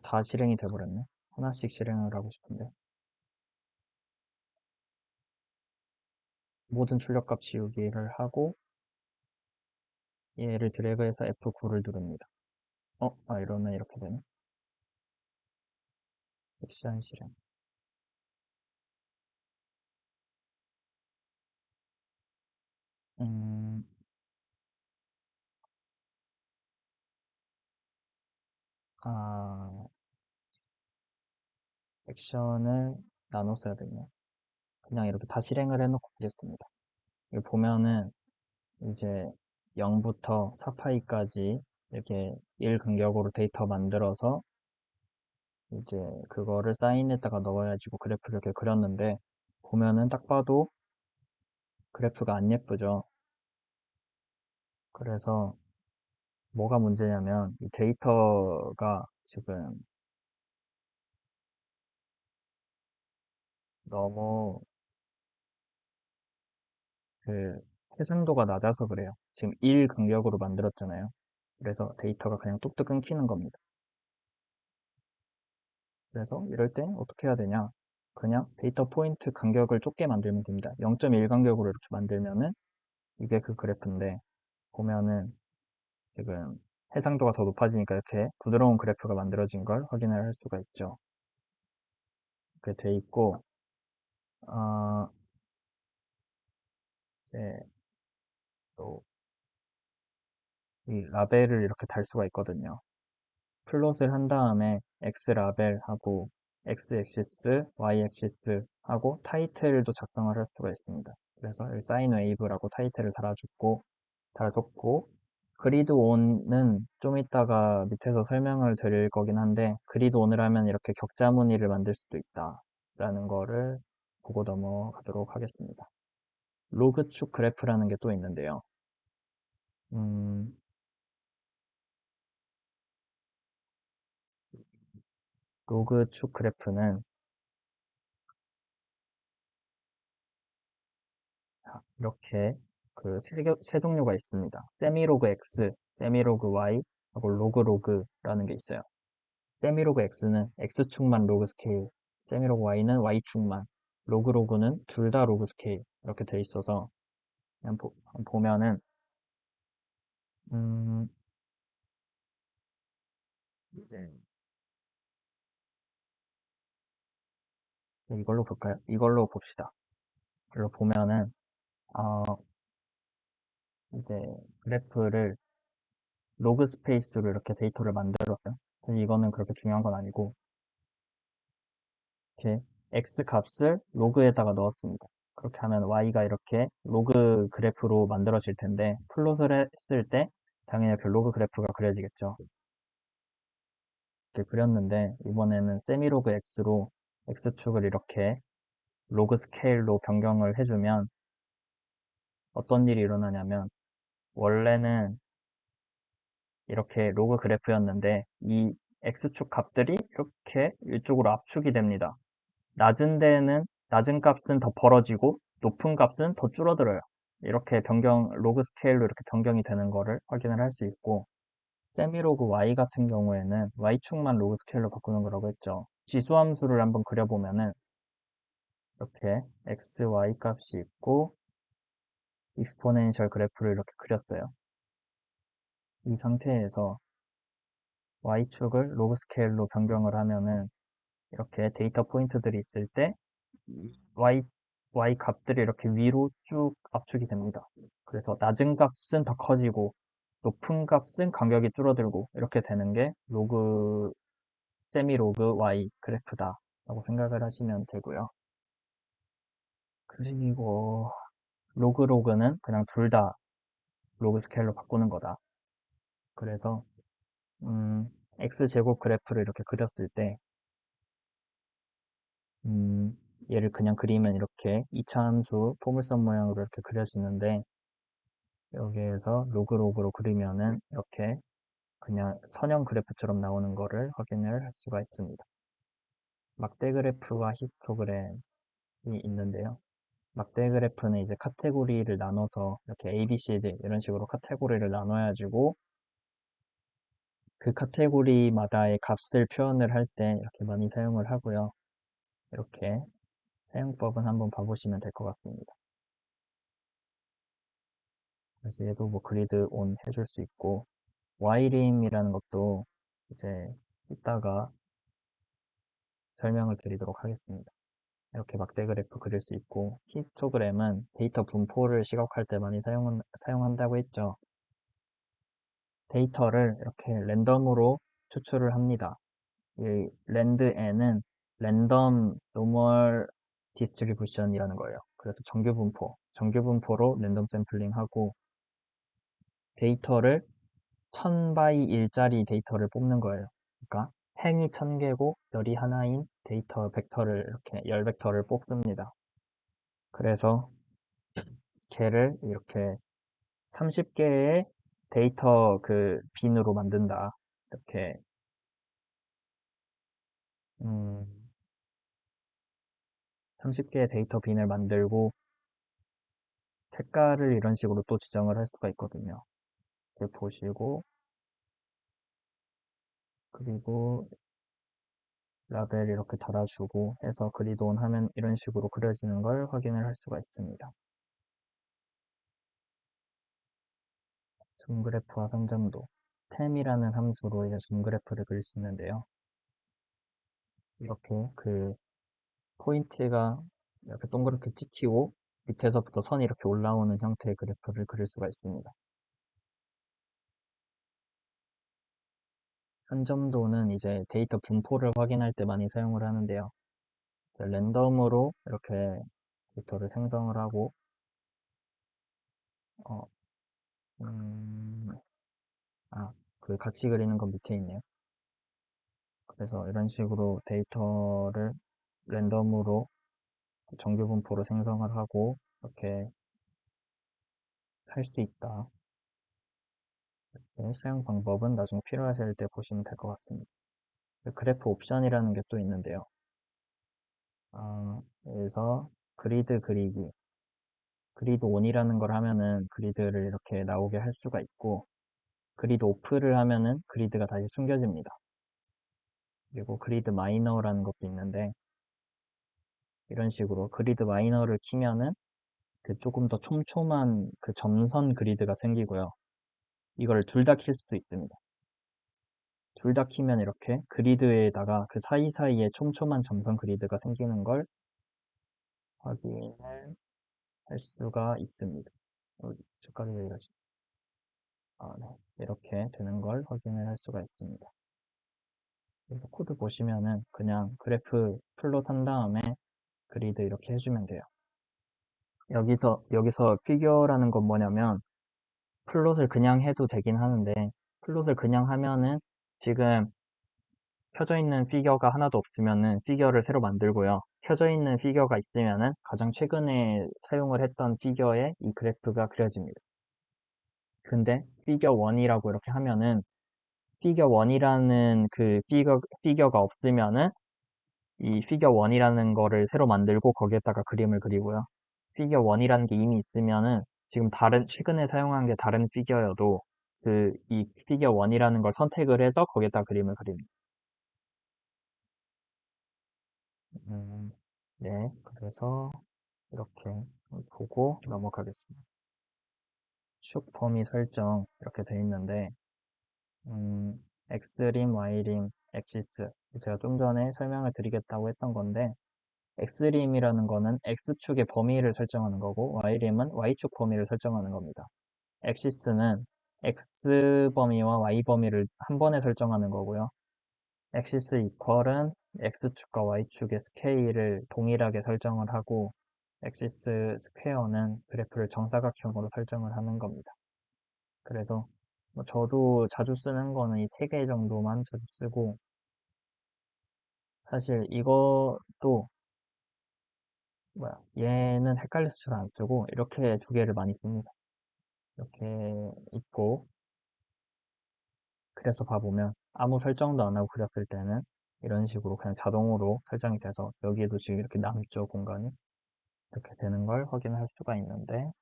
다 실행이 돼버렸네. 하나씩 실행을 하고 싶은데. 모든 출력값 지우기를 하고 얘를 드래그해서 F9를 누릅니다. 이러면 이렇게 되네. 섹션 실행. 음, 아, 액션을 나눠 써야 되네. 그냥 이렇게 다 실행을 해놓고 보겠습니다. 여기 보면은 이제 0부터 4파이까지 이렇게 1 간격으로 데이터 만들어서 이제 그거를 사인에다가 넣어가지고 그래프를 이렇게 그렸는데 보면은 딱 봐도 그래프가 안 예쁘죠. 그래서 뭐가 문제냐면 이 데이터가 지금 너무 그 해상도가 낮아서 그래요. 지금 1 간격으로 만들었잖아요. 그래서 데이터가 그냥 뚝뚝 끊기는 겁니다. 그래서 이럴 땐 어떻게 해야 되냐? 그냥 데이터 포인트 간격을 좁게 만들면 됩니다. 0.1 간격으로 이렇게 만들면은 이게 그 그래프인데 보면은 지금 해상도가 더 높아지니까 이렇게 부드러운 그래프가 만들어진 걸 확인을 할 수가 있죠. 이렇게 돼 있고 어, 이제 또 이 라벨을 이렇게 달 수가 있거든요. 플롯을 한 다음에 X 라벨하고 X 액시스, Y 액시스 하고 타이틀도 작성을 할 수가 있습니다. 그래서 여기 사인 웨이브라고 타이틀을 달아줬고 그리드 온은 좀 이따가 밑에서 설명을 드릴 거긴 한데 그리드 온을 하면 이렇게 격자 무늬를 만들 수도 있다 라는 거를 보고 넘어가도록 하겠습니다. 로그축 그래프라는 게 또 있는데요. 음, 로그축 그래프는 이렇게 그 세 종류가 있습니다. 세미로그 X, 세미로그 Y, 하고 로그라는 게 있어요. 세미로그 X는 X축만 로그 스케일, 세미로그 Y는 Y축만, 로그는 둘 다 로그 스케일 이렇게 돼 있어서 그냥 보면은 음, 이제 이걸로 볼까요? 이걸로 봅시다. 이걸로 보면은 어, 이제 그래프를 로그 스페이스로 이렇게 데이터를 만들었어요. 사실 이거는 그렇게 중요한 건 아니고 이렇게 x 값을 로그에다가 넣었습니다. 그렇게 하면 y가 이렇게 로그 그래프로 만들어질 텐데 플롯을 했을 때 당연히 이렇게 로그 그래프가 그려지겠죠. 이렇게 그렸는데 이번에는 세미로그 x로 x축을 이렇게 로그 스케일로 변경을 해주면 어떤 일이 일어나냐면 원래는 이렇게 로그 그래프였는데 이 x축 값들이 이렇게 이쪽으로 압축이 됩니다. 낮은 값은 더 벌어지고 높은 값은 더 줄어들어요. 이렇게 로그 스케일로 이렇게 변경이 되는 거를 확인을 할 수 있고, 세미로그 y 같은 경우에는 y축만 로그 스케일로 바꾸는 거라고 했죠. 지수함수를 한번 그려보면은 이렇게 x, y 값이 있고 익스포넨셜 그래프를 이렇게 그렸어요. 이 상태에서 y축을 로그 스케일로 변경을 하면은 이렇게 데이터 포인트들이 있을 때 y, y 값들이 이렇게 위로 쭉 압축이 됩니다. 그래서 낮은 값은 더 커지고 높은 값은 간격이 줄어들고 이렇게 되는 게 세미 로그 y 그래프다 라고 생각을 하시면 되고요. 그리고 로그는 그냥 둘 다 로그 스케일로 바꾸는 거다. 그래서 x제곱 그래프를 이렇게 그렸을 때 얘를 그냥 그리면 이렇게 이차함수 포물선 모양으로 이렇게 그려지는데 여기에서 로그로 그리면은 이렇게 그냥 선형 그래프처럼 나오는 거를 확인을 할 수가 있습니다. 막대 그래프와 히스토그램이 있는데요. 막대 그래프는 이제 카테고리를 나눠서 이렇게 A, B, C, D 이런 식으로 카테고리를 나눠가지고 그 카테고리마다의 값을 표현을 할 때 이렇게 많이 사용을 하고요. 이렇게 사용법은 한번 봐보시면 될 것 같습니다. 그래서 얘도 뭐 그리드 온 해줄 수 있고 y림이라는 것도 이제 이따가 설명을 드리도록 하겠습니다. 이렇게 막대 그래프 그릴 수 있고 히스토그램은 데이터 분포를 시각할 때 많이 사용한다고 했죠. 데이터를 이렇게 랜덤으로 추출을 합니다. 이 랜드n은 랜덤 노멀 디스트리뷰션이라는 거예요. 그래서 정규 분포로 랜덤 샘플링하고 데이터를 1000바이 1짜리 데이터를 뽑는 거예요. 그러니까 행이 1000개고 열이 하나인 데이터 벡터를 이렇게 열 벡터를 뽑습니다. 그래서 걔를 이렇게 30개의 데이터 그 빈으로 만든다. 이렇게 30개의 데이터 빈을 만들고 색깔을 이런 식으로 또 지정을 할 수가 있거든요. 이렇게 보시고 그리고 라벨 이렇게 달아주고 해서 그리드온 하면 이런 식으로 그려지는 걸 확인을 할 수가 있습니다. 줌그래프와 선점도 템이라는 함수로 이제 줌그래프를 그릴 수 있는데요. 이렇게 그 포인트가 이렇게 동그랗게 찍히고 밑에서부터 선이 이렇게 올라오는 형태의 그래프를 그릴 수가 있습니다. 선점도는 이제 데이터 분포를 확인할 때 많이 사용을 하는데요. 랜덤으로 이렇게 데이터를 생성을 하고 어, 음, 그 같이 그리는 건 밑에 있네요. 그래서 이런 식으로 데이터를 랜덤으로 정규 분포로 생성을 하고 이렇게 할 수 있다. 사용 방법은 나중에 필요하실 때 보시면 될 것 같습니다. 그래프 옵션이라는 게 또 있는데요. 여기서 그리드 그리기, 그리드 온이라는 걸 하면은 그리드를 이렇게 나오게 할 수가 있고, 그리드 오프를 하면은 그리드가 다시 숨겨집니다. 그리고 그리드 마이너라는 것도 있는데, 이런 식으로 그리드 마이너를 키면은 그 조금 더 촘촘한 그 점선 그리드가 생기고요. 이걸 둘 다 킬 수도 있습니다. 둘 다 키면 이렇게 그리드에다가 그 사이사이에 촘촘한 점선 그리드가 생기는 걸 확인을 할 수가 있습니다. 색깔이 왜 이러지? 네. 이렇게 되는 걸 확인을 할 수가 있습니다. 그래서 코드 보시면은 그냥 그래프 플롯 한 다음에 그리드 이렇게 해주면 돼요. 여기서 피겨라는 건 뭐냐면 플롯을 그냥 해도 되긴 하는데 플롯을 그냥 하면은 지금 켜져 있는 피겨가 하나도 없으면은 피겨를 새로 만들고요. 켜져 있는 피겨가 있으면은 가장 최근에 사용을 했던 피겨에 이 그래프가 그려집니다. 근데 피겨 1이라고 이렇게 하면은 피겨 1이라는 그 피겨가 없으면은 이 피겨 1이라는 거를 새로 만들고 거기에다가 그림을 그리고요. 피겨 1이라는 게 이미 있으면은 지금 최근에 사용한 게 다른 피겨여도 이 피겨 1이라는 걸 선택을 해서 거기에다 그림을 그립니다. 음, 네, 그래서 이렇게 보고 넘어가겠습니다. 축 범위 설정 이렇게 돼 있는데, X림, Y림, 엑시스. 제가 좀 전에 설명을 드리겠다고 했던 건데, X림이라는 거는 X축의 범위를 설정하는 거고, Y림은 Y축 범위를 설정하는 겁니다. 엑시스는 X 범위와 Y 범위를 한 번에 설정하는 거고요. 엑시스 이퀄은 X축과 Y축의 스케일을 동일하게 설정을 하고, 엑시스 스퀘어는 그래프를 정사각형으로 설정을 하는 겁니다. 그래서 뭐 저도 자주 쓰는 거는 이 세 개 정도만 자주 쓰고, 사실 이것도 얘는 헷갈려서 잘 안 쓰고 이렇게 두 개를 많이 씁니다. 이렇게 있고, 그래서 봐보면 아무 설정도 안 하고 그렸을 때는 이런 식으로 그냥 자동으로 설정이 돼서 여기에도 지금 이렇게 남죠, 공간이. 이렇게 되는 걸 확인할 수가 있는데,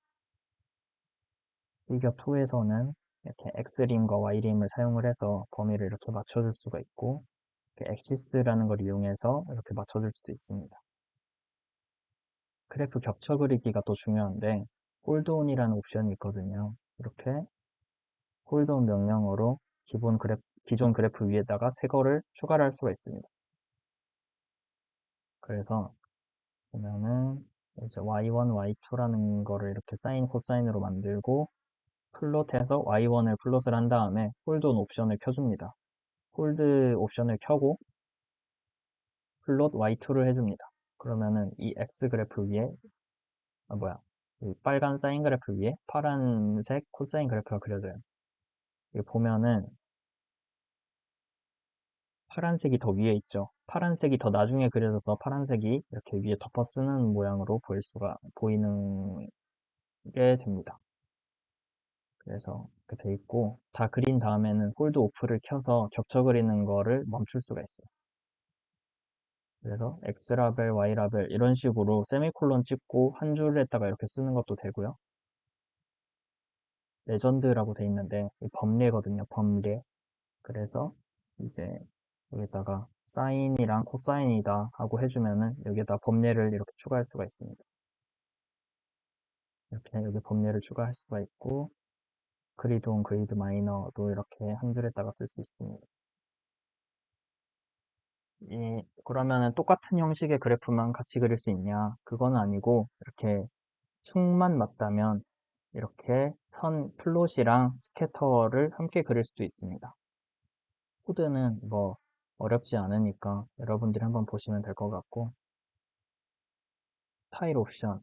피겨 2에서는 이렇게 X림과 Y림을 사용을 해서 범위를 이렇게 맞춰줄 수가 있고, 엑시스라는 걸 이용해서 이렇게 맞춰줄 수도 있습니다. 그래프 겹쳐 그리기가 또 중요한데, 홀드온이라는 옵션이 있거든요. 이렇게 홀드온 명령어로 기존 그래프 위에다가 새 거를 추가를 할 수가 있습니다. 그래서 보면은 이제 y1, y2라는 거를 이렇게 사인, 코사인으로 만들고 플롯해서 y1을 플롯을 한 다음에 홀드온 옵션을 켜줍니다. 홀드 옵션을 켜고 플롯 y2를 해줍니다. 그러면은 이 x 그래프 위에 이 빨간 사인 그래프 위에 파란색 코사인 그래프가 그려져요. 여기 보면은 파란색이 더 위에 있죠. 파란색이 더 나중에 그려져서 파란색이 이렇게 위에 덮어 쓰는 모양으로 보이는 게 됩니다. 그래서 이렇게 돼 있고, 다 그린 다음에는 홀드 오프를 켜서 겹쳐 그리는 거를 멈출 수가 있어요. 그래서 X라벨, Y라벨 이런 식으로 세미콜론 찍고 한 줄에다가 이렇게 쓰는 것도 되고요. 레전드라고 돼 있는데 이 범례거든요. 범례. 그래서 이제 여기다가 사인이랑 코사인이다 하고 해주면은 여기에다 범례를 이렇게 추가할 수가 있습니다. 이렇게 여기 범례를 추가할 수가 있고, 그리드 온, 그리드 마이너도 이렇게 한 줄에다가 쓸 수 있습니다. 그러면은 똑같은 형식의 그래프만 같이 그릴 수 있냐? 그건 아니고, 이렇게 축만 맞다면, 이렇게 플롯이랑 스캐터를 함께 그릴 수도 있습니다. 코드는 뭐, 어렵지 않으니까 여러분들이 한번 보시면 될 것 같고, 스타일 옵션,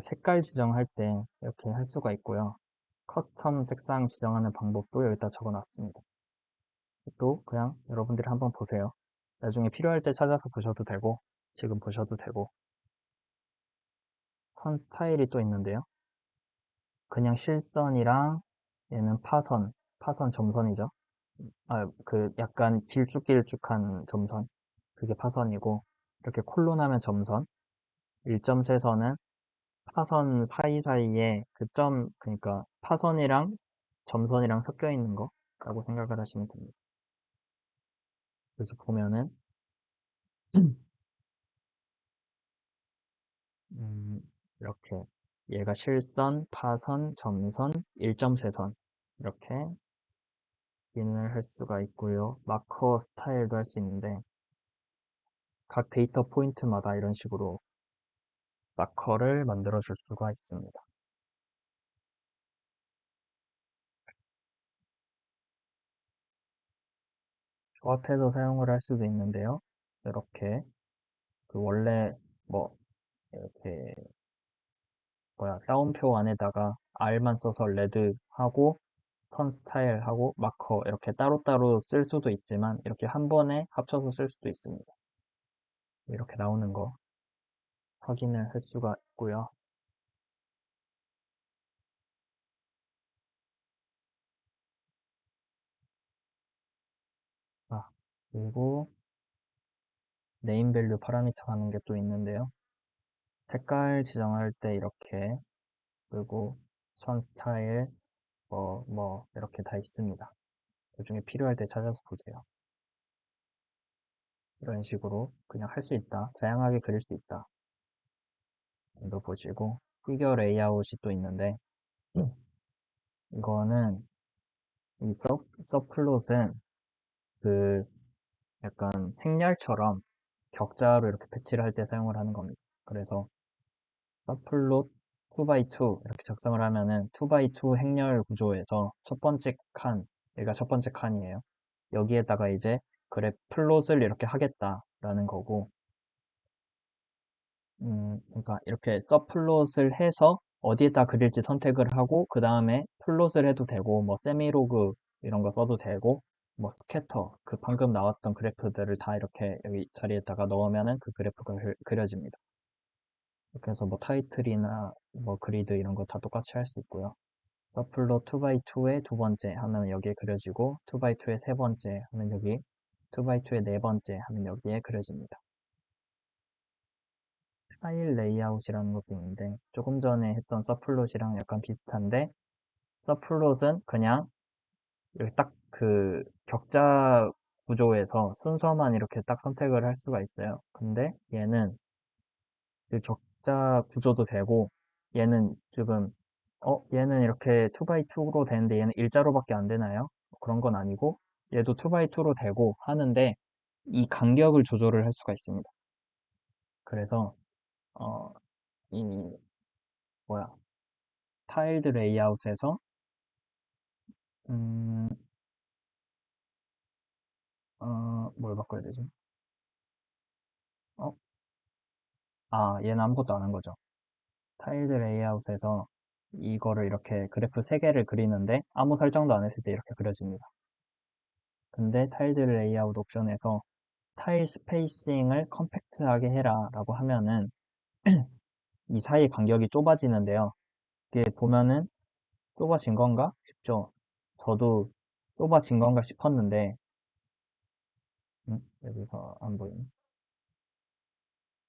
색깔 지정할 때 이렇게 할 수가 있고요. 커스텀 색상 지정하는 방법도 여기다 적어놨습니다. 또 그냥 여러분들이 한번 보세요. 나중에 필요할 때 찾아서 보셔도 되고 지금 보셔도 되고. 선 스타일이 또 있는데요. 그냥 실선이랑 얘는 파선 점선이죠. 약간 길쭉길쭉한 점선. 그게 파선이고, 이렇게 콜론하면 점선. 1.3선은 파선 사이사이에 그러니까 파선이랑 점선이랑 섞여 있는 거라고 생각을 하시면 됩니다. 그래서 보면은, 음, 이렇게 얘가 실선, 파선, 점선, 1.3선 이렇게 확인을 할 수가 있고요. 마커 스타일도 할 수 있는데 각 데이터 포인트마다 이런 식으로 마커를 만들어 줄 수가 있습니다. 조합해서 사용을 할 수도 있는데요. 이렇게 원래 뭐 이렇게 따옴표 안에다가 R만 써서 레드 하고 선 스타일 하고 마커 이렇게 따로따로 쓸 수도 있지만 이렇게 한 번에 합쳐서 쓸 수도 있습니다. 이렇게 나오는 거 확인을 할 수가 있고요. 그리고 네임 밸류 파라미터 하는 게 또 있는데요. 색깔 지정할 때 이렇게, 그리고 선 스타일, 이렇게 다 있습니다. 그 중에 필요할 때 찾아서 보세요. 이런 식으로 그냥 할 수 있다. 다양하게 그릴 수 있다. 이거 보시고, 피겨 레이아웃이 또 있는데, 이거는, 이 서플롯은 그 약간 행렬처럼 격자로 이렇게 배치를 할 때 사용을 하는 겁니다. 그래서 서플롯 2x2 이렇게 작성을 하면은 2x2 행렬 구조에서 첫 번째 칸, 여기가 첫 번째 칸이에요. 여기에다가 이제 그래 플롯을 이렇게 하겠다라는 거고, 그러니까 이렇게 서플롯을 해서 어디에다 그릴지 선택을 하고 그 다음에 플롯을 해도 되고 뭐 세미로그 이런 거 써도 되고 뭐 스캐터 그 방금 나왔던 그래프들을 다 이렇게 여기 자리에다가 넣으면은 그 그래프가 그려집니다. 이렇게 해서 뭐 타이틀이나 뭐 그리드 이런 거 다 똑같이 할 수 있고요. 서플롯 2x2의 두 번째 하면 여기에 그려지고 2x2의 세 번째 하면 여기 2x2의 네 번째 하면 여기에 그려집니다. 파일 레이아웃이라는 것도 있는데 조금 전에 했던 서플롯이랑 약간 비슷한데 서플롯은 그냥 여기 딱 그 격자 구조에서 순서만 이렇게 딱 선택을 할 수가 있어요. 근데 얘는 그 격자 구조도 되고 얘는 지금 얘는 이렇게 2x2로 되는데 얘는 일자로밖에 안 되나요? 그런 건 아니고 얘도 2x2로 되고 하는데 이 간격을 조절을 할 수가 있습니다. 그래서 어, 이 뭐야 타일드 레이아웃에서 음, 뭘 바꿔야 되지? 어? 얘는 아무것도 안 한 거죠. 타일드 레이아웃에서 이거를 이렇게 그래프 3개를 그리는데 아무 설정도 안 했을 때 이렇게 그려집니다. 근데 타일드 레이아웃 옵션에서 타일 스페이싱을 컴팩트하게 해라 라고 하면은 이 사이 간격이 좁아지는데요. 이게 보면은 좁아진 건가 싶죠? 저도 좁아진 건가 싶었는데 여기서 안 보이네.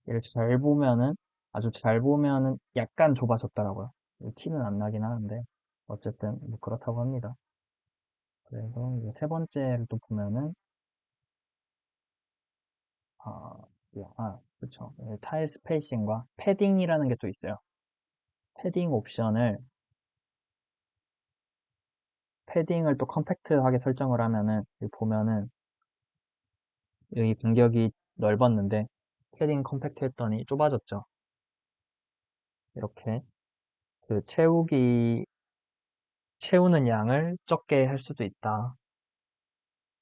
얘를 잘 보면은 아주 잘 보면은 약간 좁아졌더라고요. 티는 안 나긴 하는데 어쨌든 뭐 그렇다고 합니다. 그래서 이제 세 번째를 또 보면은 아, 그렇죠. 타일 스페이싱과 패딩이라는 게 또 있어요. 패딩 옵션을 패딩을 또 컴팩트하게 설정을 하면은 여기 보면은 여기 간격이 넓었는데 패딩 컴팩트 했더니 좁아졌죠. 이렇게 그 채우는 양을 적게 할 수도 있다.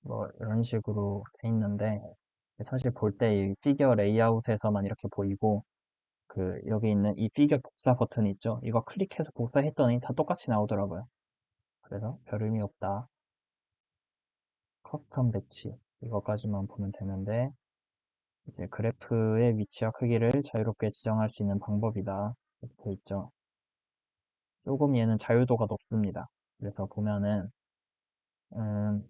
뭐 이런 식으로 돼 있는데 사실 볼 때 이 피겨 레이아웃에서만 이렇게 보이고 그 여기 있는 이 피겨 복사 버튼이 있죠. 이거 클릭해서 복사했더니 다 똑같이 나오더라고요. 그래서 별 의미 없다. 커스텀 배치 이거까지만 보면 되는데 이제 그래프의 위치와 크기를 자유롭게 지정할 수 있는 방법이다. 이렇게 돼 있죠. 조금 얘는 자유도가 높습니다. 그래서 보면은 음,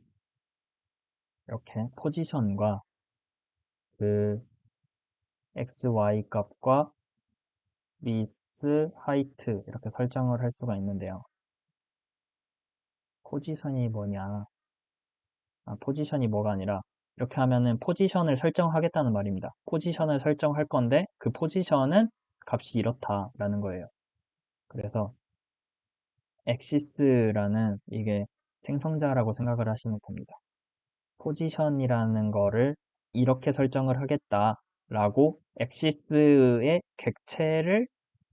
이렇게 포지션과 그 XY 값과 width, height 이렇게 설정을 할 수가 있는데요. 포지션이 뭐냐? 포지션이 뭐가 아니라 이렇게 하면은 포지션을 설정하겠다는 말입니다. 포지션을 설정할 건데 그 포지션은 값이 이렇다라는 거예요. 그래서 엑시스라는 이게 생성자라고 생각을 하시면 됩니다. 포지션이라는 거를 이렇게 설정을 하겠다라고 엑시스의 객체를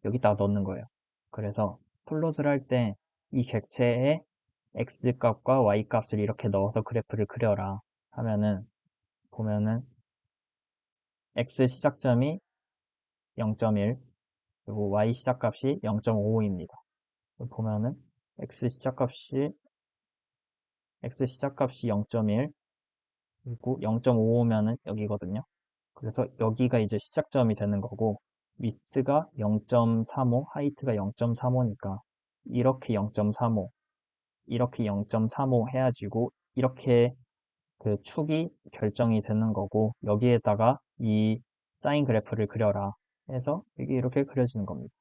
여기다가 넣는 거예요. 그래서 플롯을 할 때 이 객체에 x 값과 y 값을 이렇게 넣어서 그래프를 그려라 하면은 보면은 x 시작점이 0.1 그리고 y 시작값이 0.55입니다. 보면은 x 시작값이 0.1 그리고 0.55면은 여기거든요. 그래서 여기가 이제 시작점이 되는 거고 위스가 0.35, 하이트가 0.35니까 이렇게 0.35, 이렇게 0.35 해야지고 이렇게 그 축이 결정이 되는 거고, 여기에다가 이 사인 그래프를 그려라 해서 이게 이렇게 그려지는 겁니다.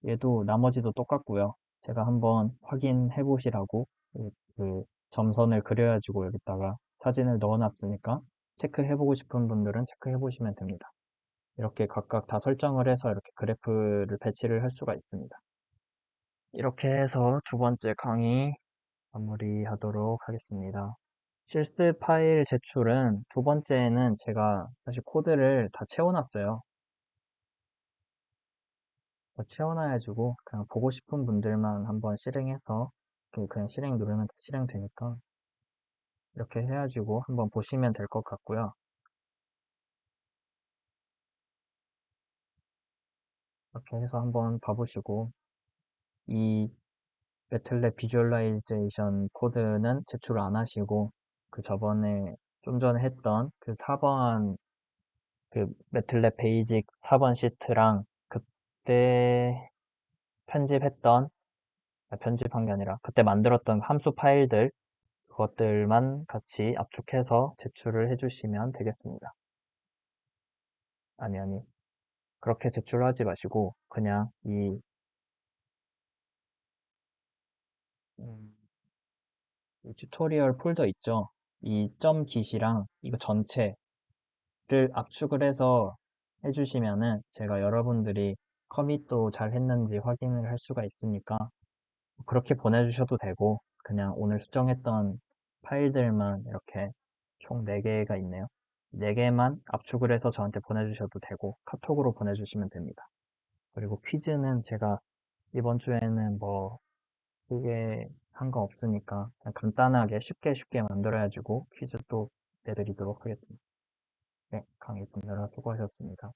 얘도 나머지도 똑같고요. 제가 한번 확인해 보시라고 그 점선을 그려가지고 여기다가 사진을 넣어놨으니까 체크해 보고 싶은 분들은 체크해 보시면 됩니다. 이렇게 각각 다 설정을 해서 이렇게 그래프를 배치를 할 수가 있습니다. 이렇게 해서 두 번째 강의 마무리하도록 하겠습니다. 실습 파일 제출은 두 번째에는 제가 사실 코드를 다 채워놨어요. 다 채워놔가지고 그냥 보고 싶은 분들만 한번 실행해서 그냥 실행 누르면 다 실행되니까 이렇게 해가지고 한번 보시면 될 것 같고요. 이렇게 해서 한번 봐보시고 이 매틀랩 비주얼라이제이션 코드는 제출 안 하시고 그 저번에 좀 전에 했던 그 4번 그 매틀랩 베이직 4번 시트랑 그때 편집했던 편집한 게 아니라 그때 만들었던 함수 파일들 그것들만 같이 압축해서 제출을 해주시면 되겠습니다. 아니 그렇게 제출하지 마시고 그냥 음, 이 튜토리얼 폴더 있죠? 이 점 깃이랑 이거 전체를 압축을 해서 해주시면은 제가 여러분들이 커밋도 잘 했는지 확인을 할 수가 있으니까 그렇게 보내주셔도 되고 그냥 오늘 수정했던 파일들만 이렇게 총 4개가 있네요. 4개만 압축을 해서 저한테 보내주셔도 되고 카톡으로 보내주시면 됩니다. 그리고 퀴즈는 제가 이번 주에는 뭐 크게 한 거 없으니까 그냥 간단하게 쉽게 만들어가지고 퀴즈 또 내드리도록 하겠습니다. 네, 강의 분들아 수고하셨습니다.